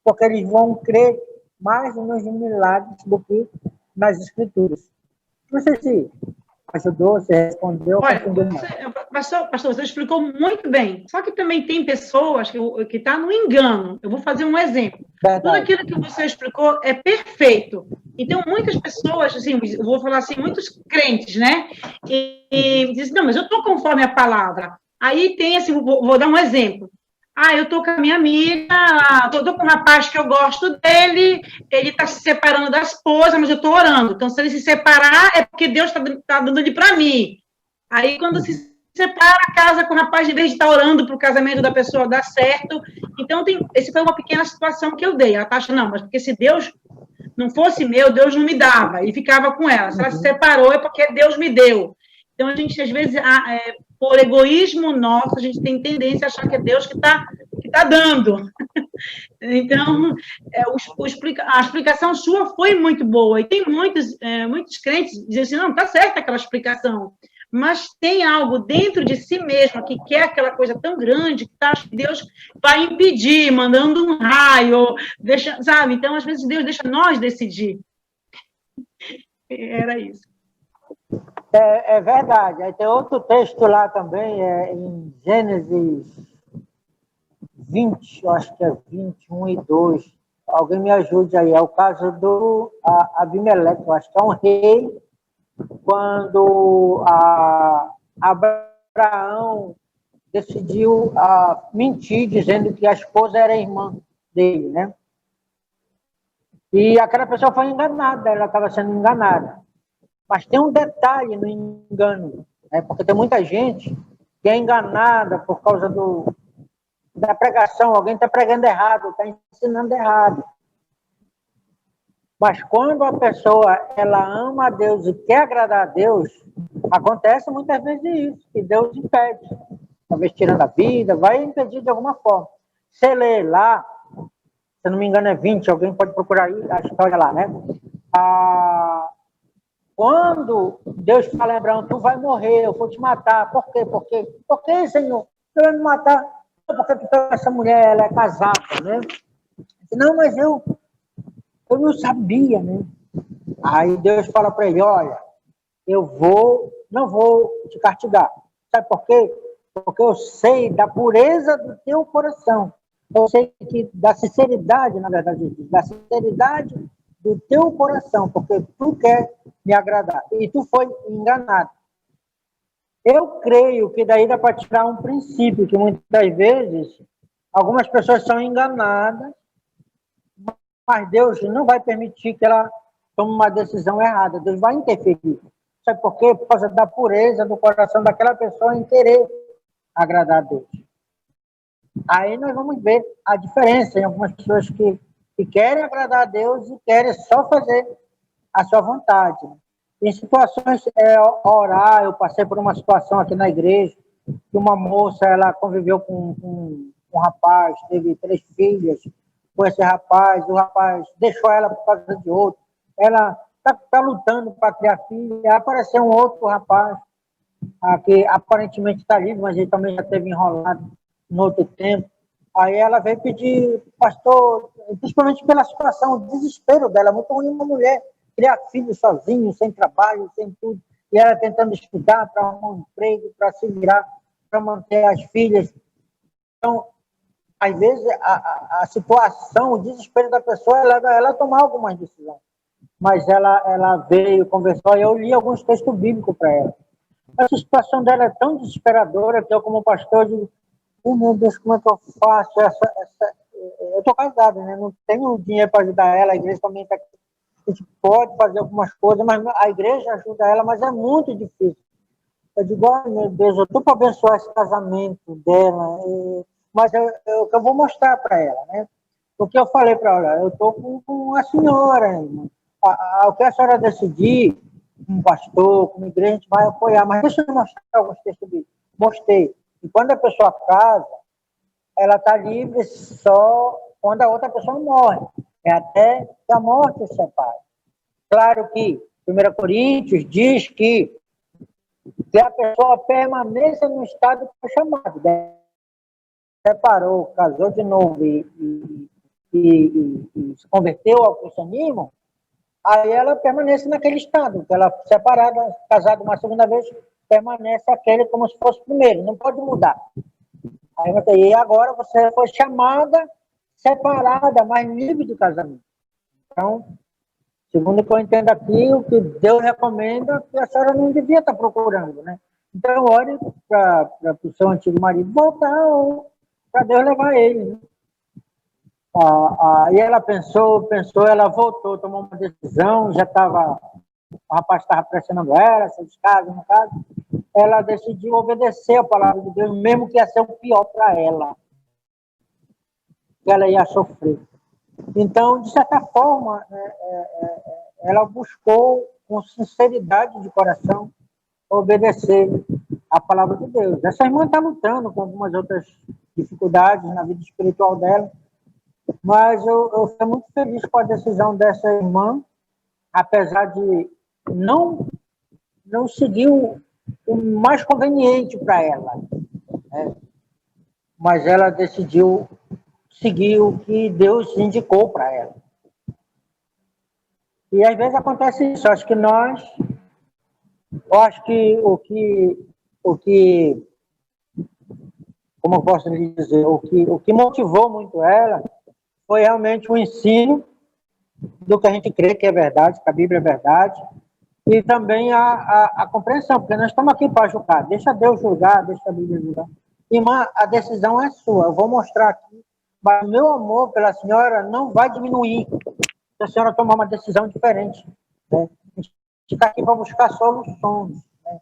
porque eles vão crer mais nos milagres do que nas escrituras. Não sei se ajudou, se respondeu. Olha, pastor, você explicou muito bem. Só que também tem pessoas que estão no engano. Eu vou fazer um exemplo. Verdade. Tudo aquilo que você explicou é perfeito. Então, muitas pessoas, assim, eu vou falar assim, muitos crentes, né? E dizem: não, mas eu estou conforme a palavra. Aí tem, assim, vou dar um exemplo. Eu estou com a minha amiga, estou com um rapaz que eu gosto dele, ele está se separando da esposa, mas eu estou orando. Então, se ele se separar, é porque Deus está dando ele para mim. Aí, quando se separa, casa com o rapaz, em vez de estar orando para o casamento da pessoa dar certo. Então, essa foi uma pequena situação que eu dei. Ela está achando, não, mas porque se Deus não fosse meu, Deus não me dava, e ficava com ela. Se ela se separou, é porque Deus me deu. Então, a gente, às vezes, por egoísmo nosso, a gente tem tendência a achar que é Deus que tá dando. Então, a explicação sua foi muito boa. E tem muitos crentes que dizem assim, não, tá certa aquela explicação. Mas tem algo dentro de si mesmo que quer aquela coisa tão grande que acha que Deus vai impedir, mandando um raio, sabe? Então, às vezes, Deus deixa nós decidir. Era isso. É verdade. Aí tem outro texto lá também, em Gênesis 20, eu acho que é 21 e 2. Alguém me ajude aí. É o caso do Abimeleque, eu acho que é um rei, quando Abraão decidiu mentir, dizendo que a esposa era irmã dele, né? E aquela pessoa foi enganada, ela estava sendo enganada. Mas tem um detalhe no engano, né? Porque tem muita gente que é enganada por causa da pregação. Alguém está pregando errado, está ensinando errado. Mas quando a pessoa ela ama a Deus e quer agradar a Deus, acontece muitas vezes isso, que Deus impede. Talvez tirando a vida, vai impedir de alguma forma. Você lê lá, se não me engano é 20, alguém pode procurar aí a história lá, né? Quando Deus fala a Abraão, tu vai morrer, eu vou te matar. Por quê? Por que, Senhor? Tu vai me matar? Porque tu pegou essa mulher, ela é casada, né? Não, mas eu não sabia, né? Aí Deus fala para ele, olha, não vou te castigar. Sabe por quê? Porque eu sei da pureza do teu coração. Eu sei da sinceridade, na verdade, da sinceridade do teu coração, porque tu quer me agradar. E tu foi enganado. Eu creio que daí dá para tirar um princípio, que muitas vezes algumas pessoas são enganadas, mas Deus não vai permitir que ela tome uma decisão errada. Deus vai interferir. Sabe por quê? Por causa da pureza do coração daquela pessoa em querer agradar a Deus. Aí nós vamos ver a diferença em algumas pessoas que querem agradar a Deus e querem só fazer a sua vontade. Em situações, orar, eu passei por uma situação aqui na igreja, que uma moça, ela conviveu com um rapaz, teve 3 filhas com esse rapaz, o rapaz deixou ela por causa de outro, ela está lutando para criar filha, apareceu um outro rapaz, que aparentemente está livre, mas ele também já esteve enrolado no outro tempo. Aí ela veio pedir, pastor, principalmente pela situação, o desespero dela, muito ruim, uma mulher criar filho sozinho, sem trabalho, sem tudo, e ela tentando estudar para arrumar um emprego, para se virar, para manter as filhas. Então, às vezes, a situação, o desespero da pessoa, leva ela a tomar algumas decisões. Mas ela veio, conversou, e eu li alguns textos bíblicos para ela. Essa situação dela é tão desesperadora que eu, como pastor, digo, oh, meu Deus, como é que eu faço? Eu estou casado, né? Não tenho dinheiro para ajudar ela, a igreja também está aqui. A gente pode fazer algumas coisas, mas a igreja ajuda ela, mas é muito difícil. Eu digo, oh, meu Deus, eu estou para abençoar esse casamento dela, mas eu vou mostrar para ela, né? Porque eu falei para ela, eu estou com a senhora, o que a senhora decidir, com o pastor, com a igreja, a gente vai apoiar, mas deixa eu mostrar alguns textos bíblicos. Mostrei. E quando a pessoa casa, ela está livre só quando a outra pessoa morre. É até que a morte se separe. Claro que 1 Coríntios diz que a pessoa permaneça no estado que foi chamado. Separou, casou de novo e se converteu ao cristianismo, aí ela permanece naquele estado. Ela separada, casada uma segunda vez, permanece aquele como se fosse o primeiro, não pode mudar. E agora você foi chamada, separada, mas livre do casamento. Então, segundo o que eu entendo aqui, o que Deus recomenda, que a senhora não devia estar procurando, né? Então, ore para o seu antigo marido voltar ou para Deus levar ele, né? E ela pensou, ela voltou, tomou uma decisão, já estava, o rapaz estava pressionando ela, se casa, no caso, ela decidiu obedecer a palavra de Deus, mesmo que ia ser o pior para ela, que ela ia sofrer. Então, de certa forma, ela buscou com sinceridade de coração obedecer a palavra de Deus. Essa irmã está lutando com algumas outras dificuldades na vida espiritual dela, mas eu fico muito feliz com a decisão dessa irmã, apesar de não seguir o mais conveniente para ela, né? Mas ela decidiu seguir o que Deus indicou para ela. E às vezes acontece isso. Acho que como eu posso lhe dizer, o que motivou muito ela foi realmente o ensino do que a gente crê que é verdade, que a Bíblia é verdade, e também a compreensão, porque nós estamos aqui para julgar. Deixa Deus julgar, deixa a Bíblia julgar. Irmã, a decisão é sua. Eu vou mostrar aqui, mas o meu amor pela senhora não vai diminuir se a senhora tomar uma decisão diferente, né? A gente está aqui para buscar soluções, né?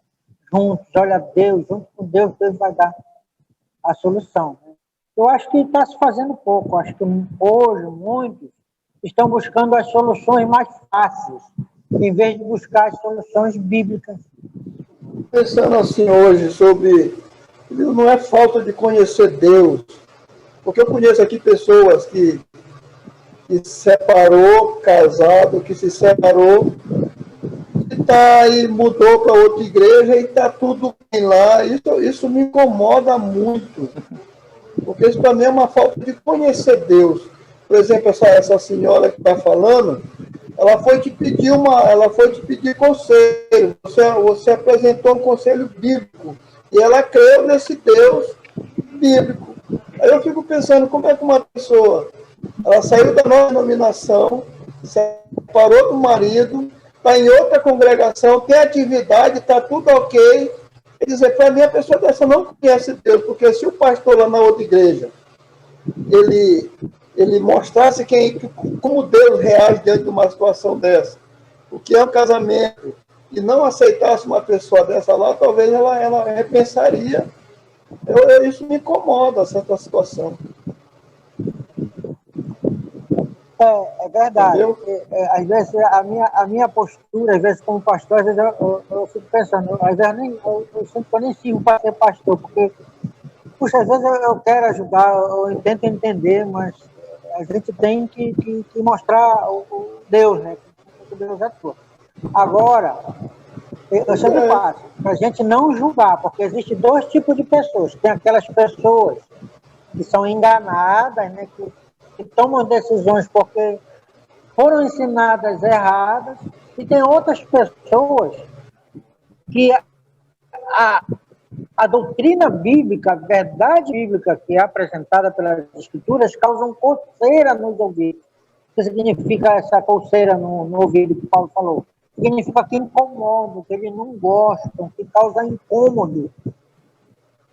Juntos, olha Deus, junto com Deus, Deus vai dar a solução, né? Eu acho que está se fazendo pouco. Acho que hoje muitos estão buscando as soluções mais fáceis, em vez de buscar as soluções bíblicas. Pensando assim hoje sobre... Não é falta de conhecer Deus, porque eu conheço aqui pessoas que se separou, casado, que se separou, e tá aí, mudou para outra igreja e está tudo bem lá. Isso me incomoda muito, porque isso para mim é uma falta de conhecer Deus. Por exemplo, essa senhora que está falando, ela foi te pedir conselho. Você apresentou um conselho bíblico. E ela creu nesse Deus bíblico. Aí eu fico pensando, como é que uma pessoa, ela saiu da nossa denominação, separou do marido, está em outra congregação, tem atividade, está tudo ok, e dizer, para mim, a pessoa dessa não conhece Deus, porque se o pastor lá na outra igreja, ele mostrasse como Deus reage diante de uma situação dessa, o que é um casamento, e não aceitasse uma pessoa dessa lá, talvez ela repensaria. Isso me incomoda, certa situação. É verdade. Às vezes, a minha postura, às vezes, como pastor, às vezes eu fico pensando, às vezes eu sinto que eu nem sirvo para ser pastor, porque, puxa, às vezes eu quero ajudar, eu tento entender, mas a gente tem que mostrar o Deus, né? Que Deus atua. Agora, eu sempre faço, para a gente não julgar, porque existem dois tipos de pessoas. Tem aquelas pessoas que são enganadas, né, que tomam decisões porque foram ensinadas erradas, e tem outras pessoas que a doutrina bíblica, a verdade bíblica que é apresentada pelas Escrituras, causam coceira nos ouvidos. O que significa essa coceira no ouvido que Paulo falou? Significa que incomoda, que eles não gostam, que causa incômodo.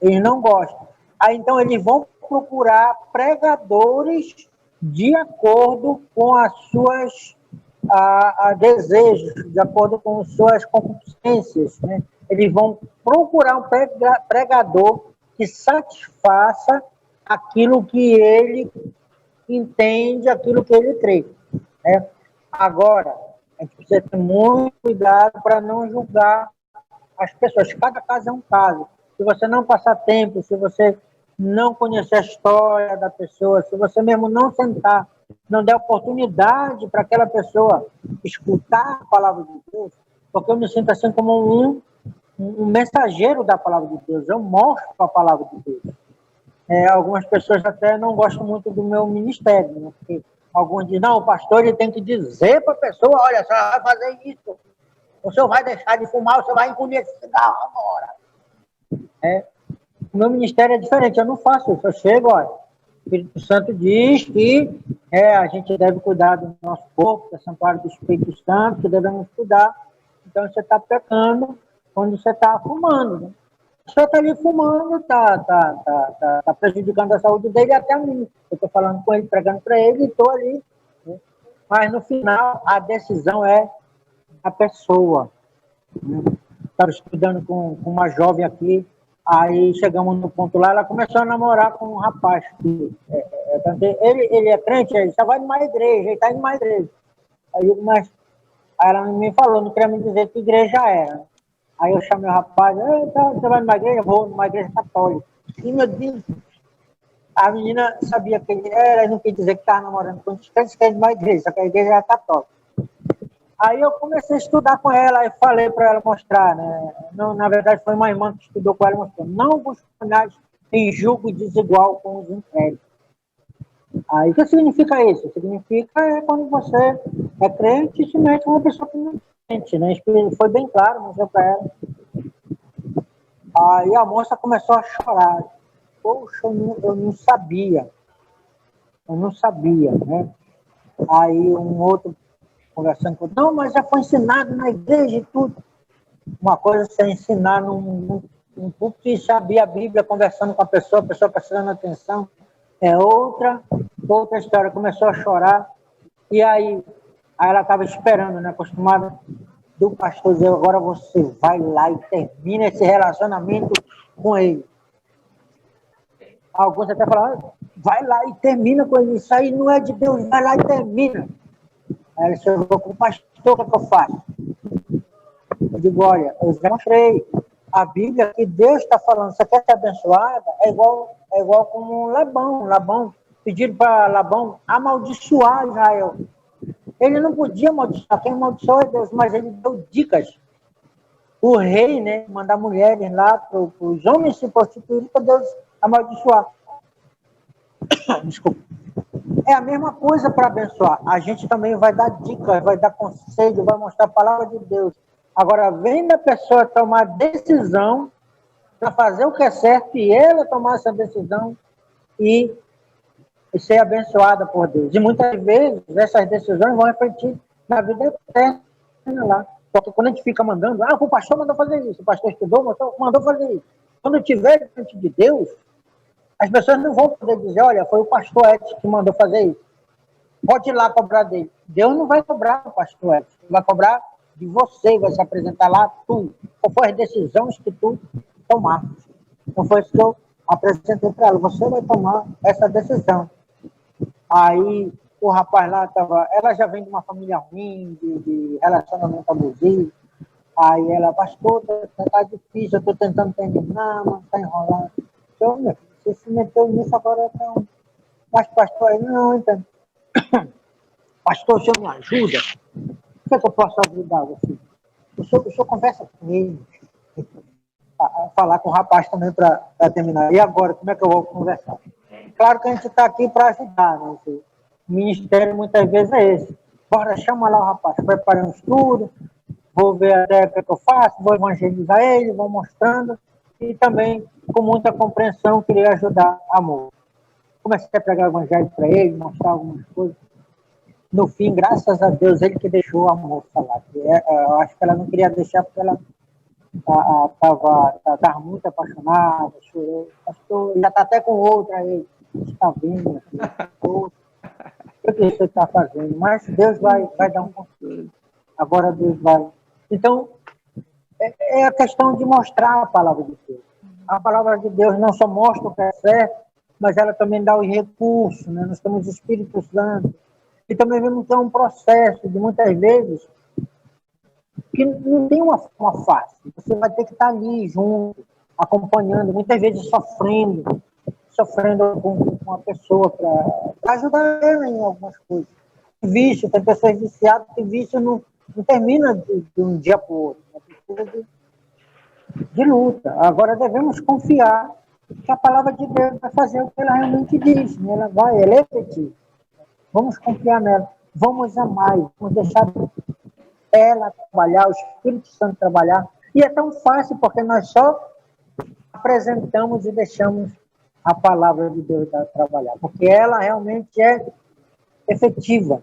Eles não gostam. Aí, então, eles vão procurar pregadores de acordo com as suas desejos, de acordo com as suas concupiscências, né? Eles vão procurar um pregador que satisfaça aquilo que ele entende, aquilo que ele crê, né? Agora, a gente precisa ter muito cuidado para não julgar as pessoas. Cada caso é um caso. Se você não passar tempo, se você não conhecer a história da pessoa, se você mesmo não sentar, não der oportunidade para aquela pessoa escutar a palavra de Deus, porque eu me sinto assim como um mensageiro da palavra de Deus. Eu mostro a palavra de Deus. Algumas pessoas até não gostam muito do meu ministério, né? Porque alguns dizem, não, o pastor ele tem que dizer para a pessoa, olha, você vai fazer isso, o senhor vai deixar de fumar, você vai engolir esse cigarro agora. O meu ministério é diferente, eu não faço isso, eu chego, olha, o Espírito Santo diz que a gente deve cuidar do nosso corpo, da santuário do Espírito Santo, que devemos cuidar. Então você está pecando quando você está fumando, né? Você está ali fumando, está prejudicando a saúde dele até a mim. Eu estou falando com ele, pregando para ele e estou ali, né? Mas no final a decisão é a pessoa, né? Estava estudando com uma jovem aqui Aí chegamos no ponto lá, ela começou a namorar com um rapaz. Ele é crente, ele só vai numa igreja, ele está indo numa igreja. Aí ela me falou, não queria me dizer que igreja era. Aí eu chamei o rapaz, você vai numa igreja? Vou numa igreja católica. E, meu Deus, a menina sabia que ele era, e não quis dizer que estava namorando com os crentes, que é de uma igreja, só que a igreja era católica. Aí eu comecei a estudar com ela e falei para ela mostrar, né? Não, na verdade, foi uma irmã que estudou com ela e mostrou. Não vos ponhais em julgo desigual com os incrédulos. Aí o que significa isso? Significa quando você é crente e se mete com uma pessoa que não é crente, né? Foi bem claro, mostrou para ela. Aí a moça começou a chorar. Poxa, eu não sabia. Eu não sabia, né? Aí um outro conversando com ele, não, mas já foi ensinado na igreja e tudo. Uma coisa é você ensinar num púlpito e saber a Bíblia, conversando com a pessoa prestando atenção. É outra história. Começou a chorar. E aí ela estava esperando, né? Acostumada do pastor dizer, agora você vai lá e termina esse relacionamento com ele. Alguns até falaram, vai lá e termina com ele. Isso aí não é de Deus, vai lá e termina. Aí ele chegou com o pastor, o que eu faço? Eu digo, olha, eu já mostrei. A Bíblia que Deus está falando, você quer ser abençoada? É igual como Labão. Labão pediram para Labão amaldiçoar Israel. Ele não podia amaldiçoar, quem amaldiçoou é Deus, mas ele deu dicas. O rei, né, mandar mulheres lá para os homens se prostituírem para Deus amaldiçoar. Desculpa. É a mesma coisa para abençoar. A gente também vai dar dicas, vai dar conselho, vai mostrar a palavra de Deus. Agora, vem da pessoa tomar decisão para fazer o que é certo e ela tomar essa decisão e ser abençoada por Deus. E muitas vezes essas decisões vão refletir na vida eterna lá. Porque quando a gente fica mandando, o pastor mandou fazer isso, o pastor estudou, mandou fazer isso. Quando tiver diante de Deus, as pessoas não vão poder dizer, olha, foi o pastor Edson que mandou fazer isso. Pode ir lá cobrar dele. Deus não vai cobrar o pastor Edson, vai cobrar de você, vai se apresentar lá, tu. Qual foi as decisões que tu tomaste? Então foi isso que eu apresentei para ela. Você vai tomar essa decisão. Aí o rapaz lá estava... Ela já vem de uma família ruim, de relacionamento abusivo. Aí ela, pastor, tá difícil, eu estou tentando terminar, mas está enrolado. Então, meu filho, você se meteu nisso agora, então... Mas pastor, aí não, então... Pastor, o senhor me ajuda? O que é que eu posso ajudar você? O senhor conversa com ele. Falar com o rapaz também para terminar. E agora, como é que eu vou conversar? Claro que a gente está aqui para ajudar, né? O ministério muitas vezes é esse. Bora, chama lá o rapaz, preparei um estudo, vou ver até o que eu faço, vou evangelizar ele, vou mostrando, e também, com muita compreensão, queria ajudar amor. Comecei a pregar o evangelho para ele, mostrar algumas coisas. No fim, graças a Deus, ele que deixou a moça lá. Eu acho que ela não queria deixar porque ela estava muito apaixonada, chorou. Pastor, já está até com outra aí. Está vendo, o que você está fazendo? Mas Deus vai dar um conselho. Agora Deus vai. Então, é a questão de mostrar a palavra de Deus. A palavra de Deus não só mostra o que é certo, mas ela também dá os recursos, né? Nós temos o Espírito Santo. E também vemos que é um processo de muitas vezes que não tem uma forma fácil. Você vai ter que estar ali junto, acompanhando, muitas vezes sofrendo com uma pessoa para ajudar ela em algumas coisas. Vício, tem pessoas viciadas que vício não termina de um dia para o outro. Precisa de luta. Agora devemos confiar que a palavra de Deus vai fazer o que ela realmente diz. Né? Ela é efetiva. Vamos confiar nela, vamos amar, vamos deixar ela trabalhar, o Espírito Santo trabalhar. E é tão fácil porque nós só apresentamos e deixamos a palavra de Deus trabalhar, porque ela realmente é efetiva.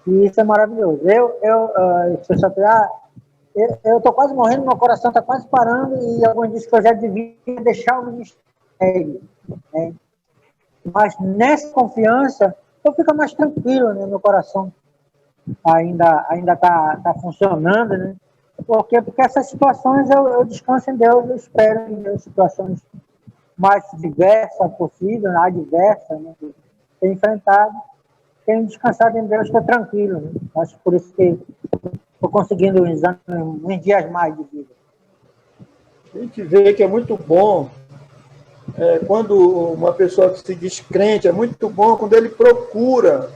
E isso é maravilhoso. Eu estou quase morrendo, meu coração está quase parando, e alguns dizem que eu já devia deixar o ministério, né? Mas nessa confiança, eu fico mais tranquilo, né? Meu coração ainda está funcionando, né? Por quê? Porque essas situações eu descanso em Deus, eu espero em Deus, situações mais diversas possível, adversas, né, que tem enfrentado. Tenho descansado em Deus, estou tranquilo. Né? Acho por isso que estou conseguindo uns dias mais de vida. A gente vê que é muito bom quando uma pessoa que se diz crente, é muito bom quando ele procura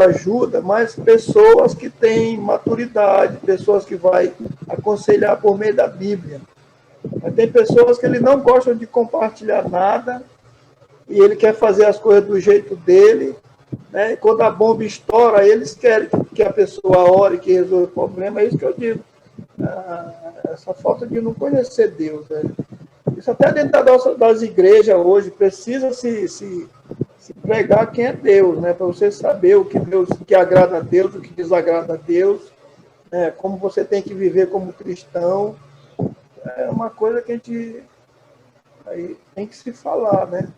ajuda, mas pessoas que têm maturidade, pessoas que vai aconselhar por meio da Bíblia. Mas tem pessoas que ele não gostam de compartilhar nada e ele quer fazer as coisas do jeito dele, né? E quando a bomba estoura, eles querem que a pessoa ore, que resolva o problema. É isso que eu digo. Essa falta de não conhecer Deus. Né? Isso até dentro das igrejas hoje precisa se pregar quem é Deus, né? Para você saber o que agrada a Deus, o que desagrada a Deus, né? Como você tem que viver como cristão. É uma coisa que a gente aí tem que se falar, né?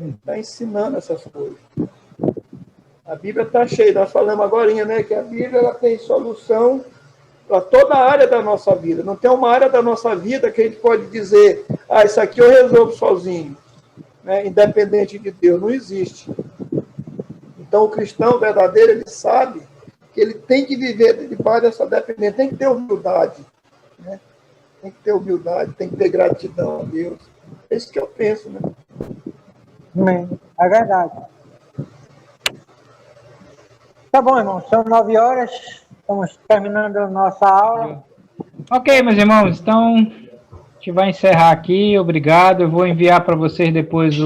Está ensinando essas coisas. A Bíblia está cheia, nós falamos agora, né? Que a Bíblia ela tem solução para toda a área da nossa vida. Não tem uma área da nossa vida que a gente pode dizer, isso aqui eu resolvo sozinho, né? Independente de Deus, não existe. Então, o cristão verdadeiro, ele sabe que ele tem que viver debaixo dessa dependência, tem que ter humildade, né? Tem que ter humildade, tem que ter gratidão a Deus. É isso que eu penso, né? É verdade. Tá bom, irmão, são 9 horas, estamos terminando a nossa aula. Ok, meus irmãos, então a gente vai encerrar aqui, obrigado. Eu vou enviar para vocês depois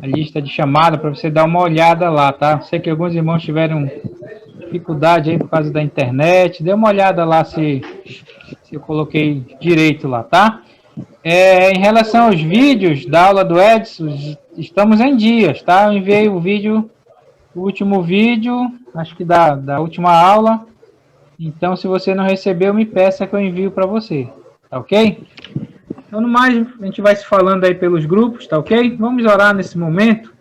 a lista de chamada para você dar uma olhada lá, tá? Sei que alguns irmãos tiveram dificuldade aí por causa da internet, dê uma olhada lá se eu coloquei direito lá, tá? Em relação aos vídeos da aula do Edson, estamos em dias, tá? Eu enviei o último vídeo, acho que da última aula. Então, se você não recebeu, me peça que eu envio para você, tá ok? Então, no mais, a gente vai se falando aí pelos grupos, tá ok? Vamos orar nesse momento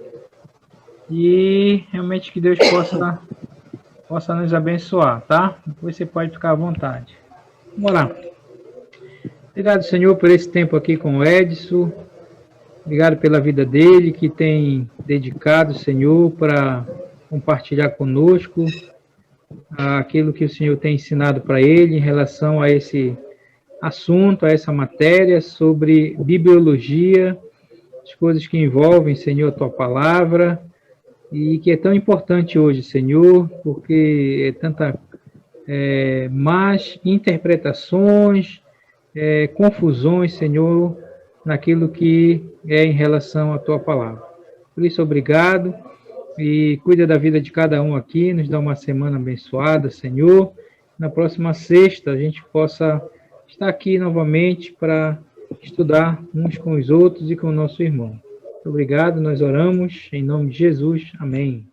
e realmente que Deus possa nos abençoar, tá? Depois você pode ficar à vontade. Vamos orar. Obrigado, Senhor, por esse tempo aqui com o Edson. Obrigado pela vida dele, que tem dedicado, Senhor, para compartilhar conosco aquilo que o Senhor tem ensinado para ele em relação a esse assunto, a essa matéria sobre bibliologia, as coisas que envolvem, Senhor, a tua palavra, e que é tão importante hoje, Senhor, porque é tanta más interpretações, confusões, Senhor, naquilo que é em relação à tua palavra. Por isso, obrigado, e cuida da vida de cada um aqui, nos dá uma semana abençoada, Senhor. Na próxima sexta, a gente possa estar aqui novamente para estudar uns com os outros e com o nosso irmão. Muito obrigado, nós oramos em nome de Jesus. Amém.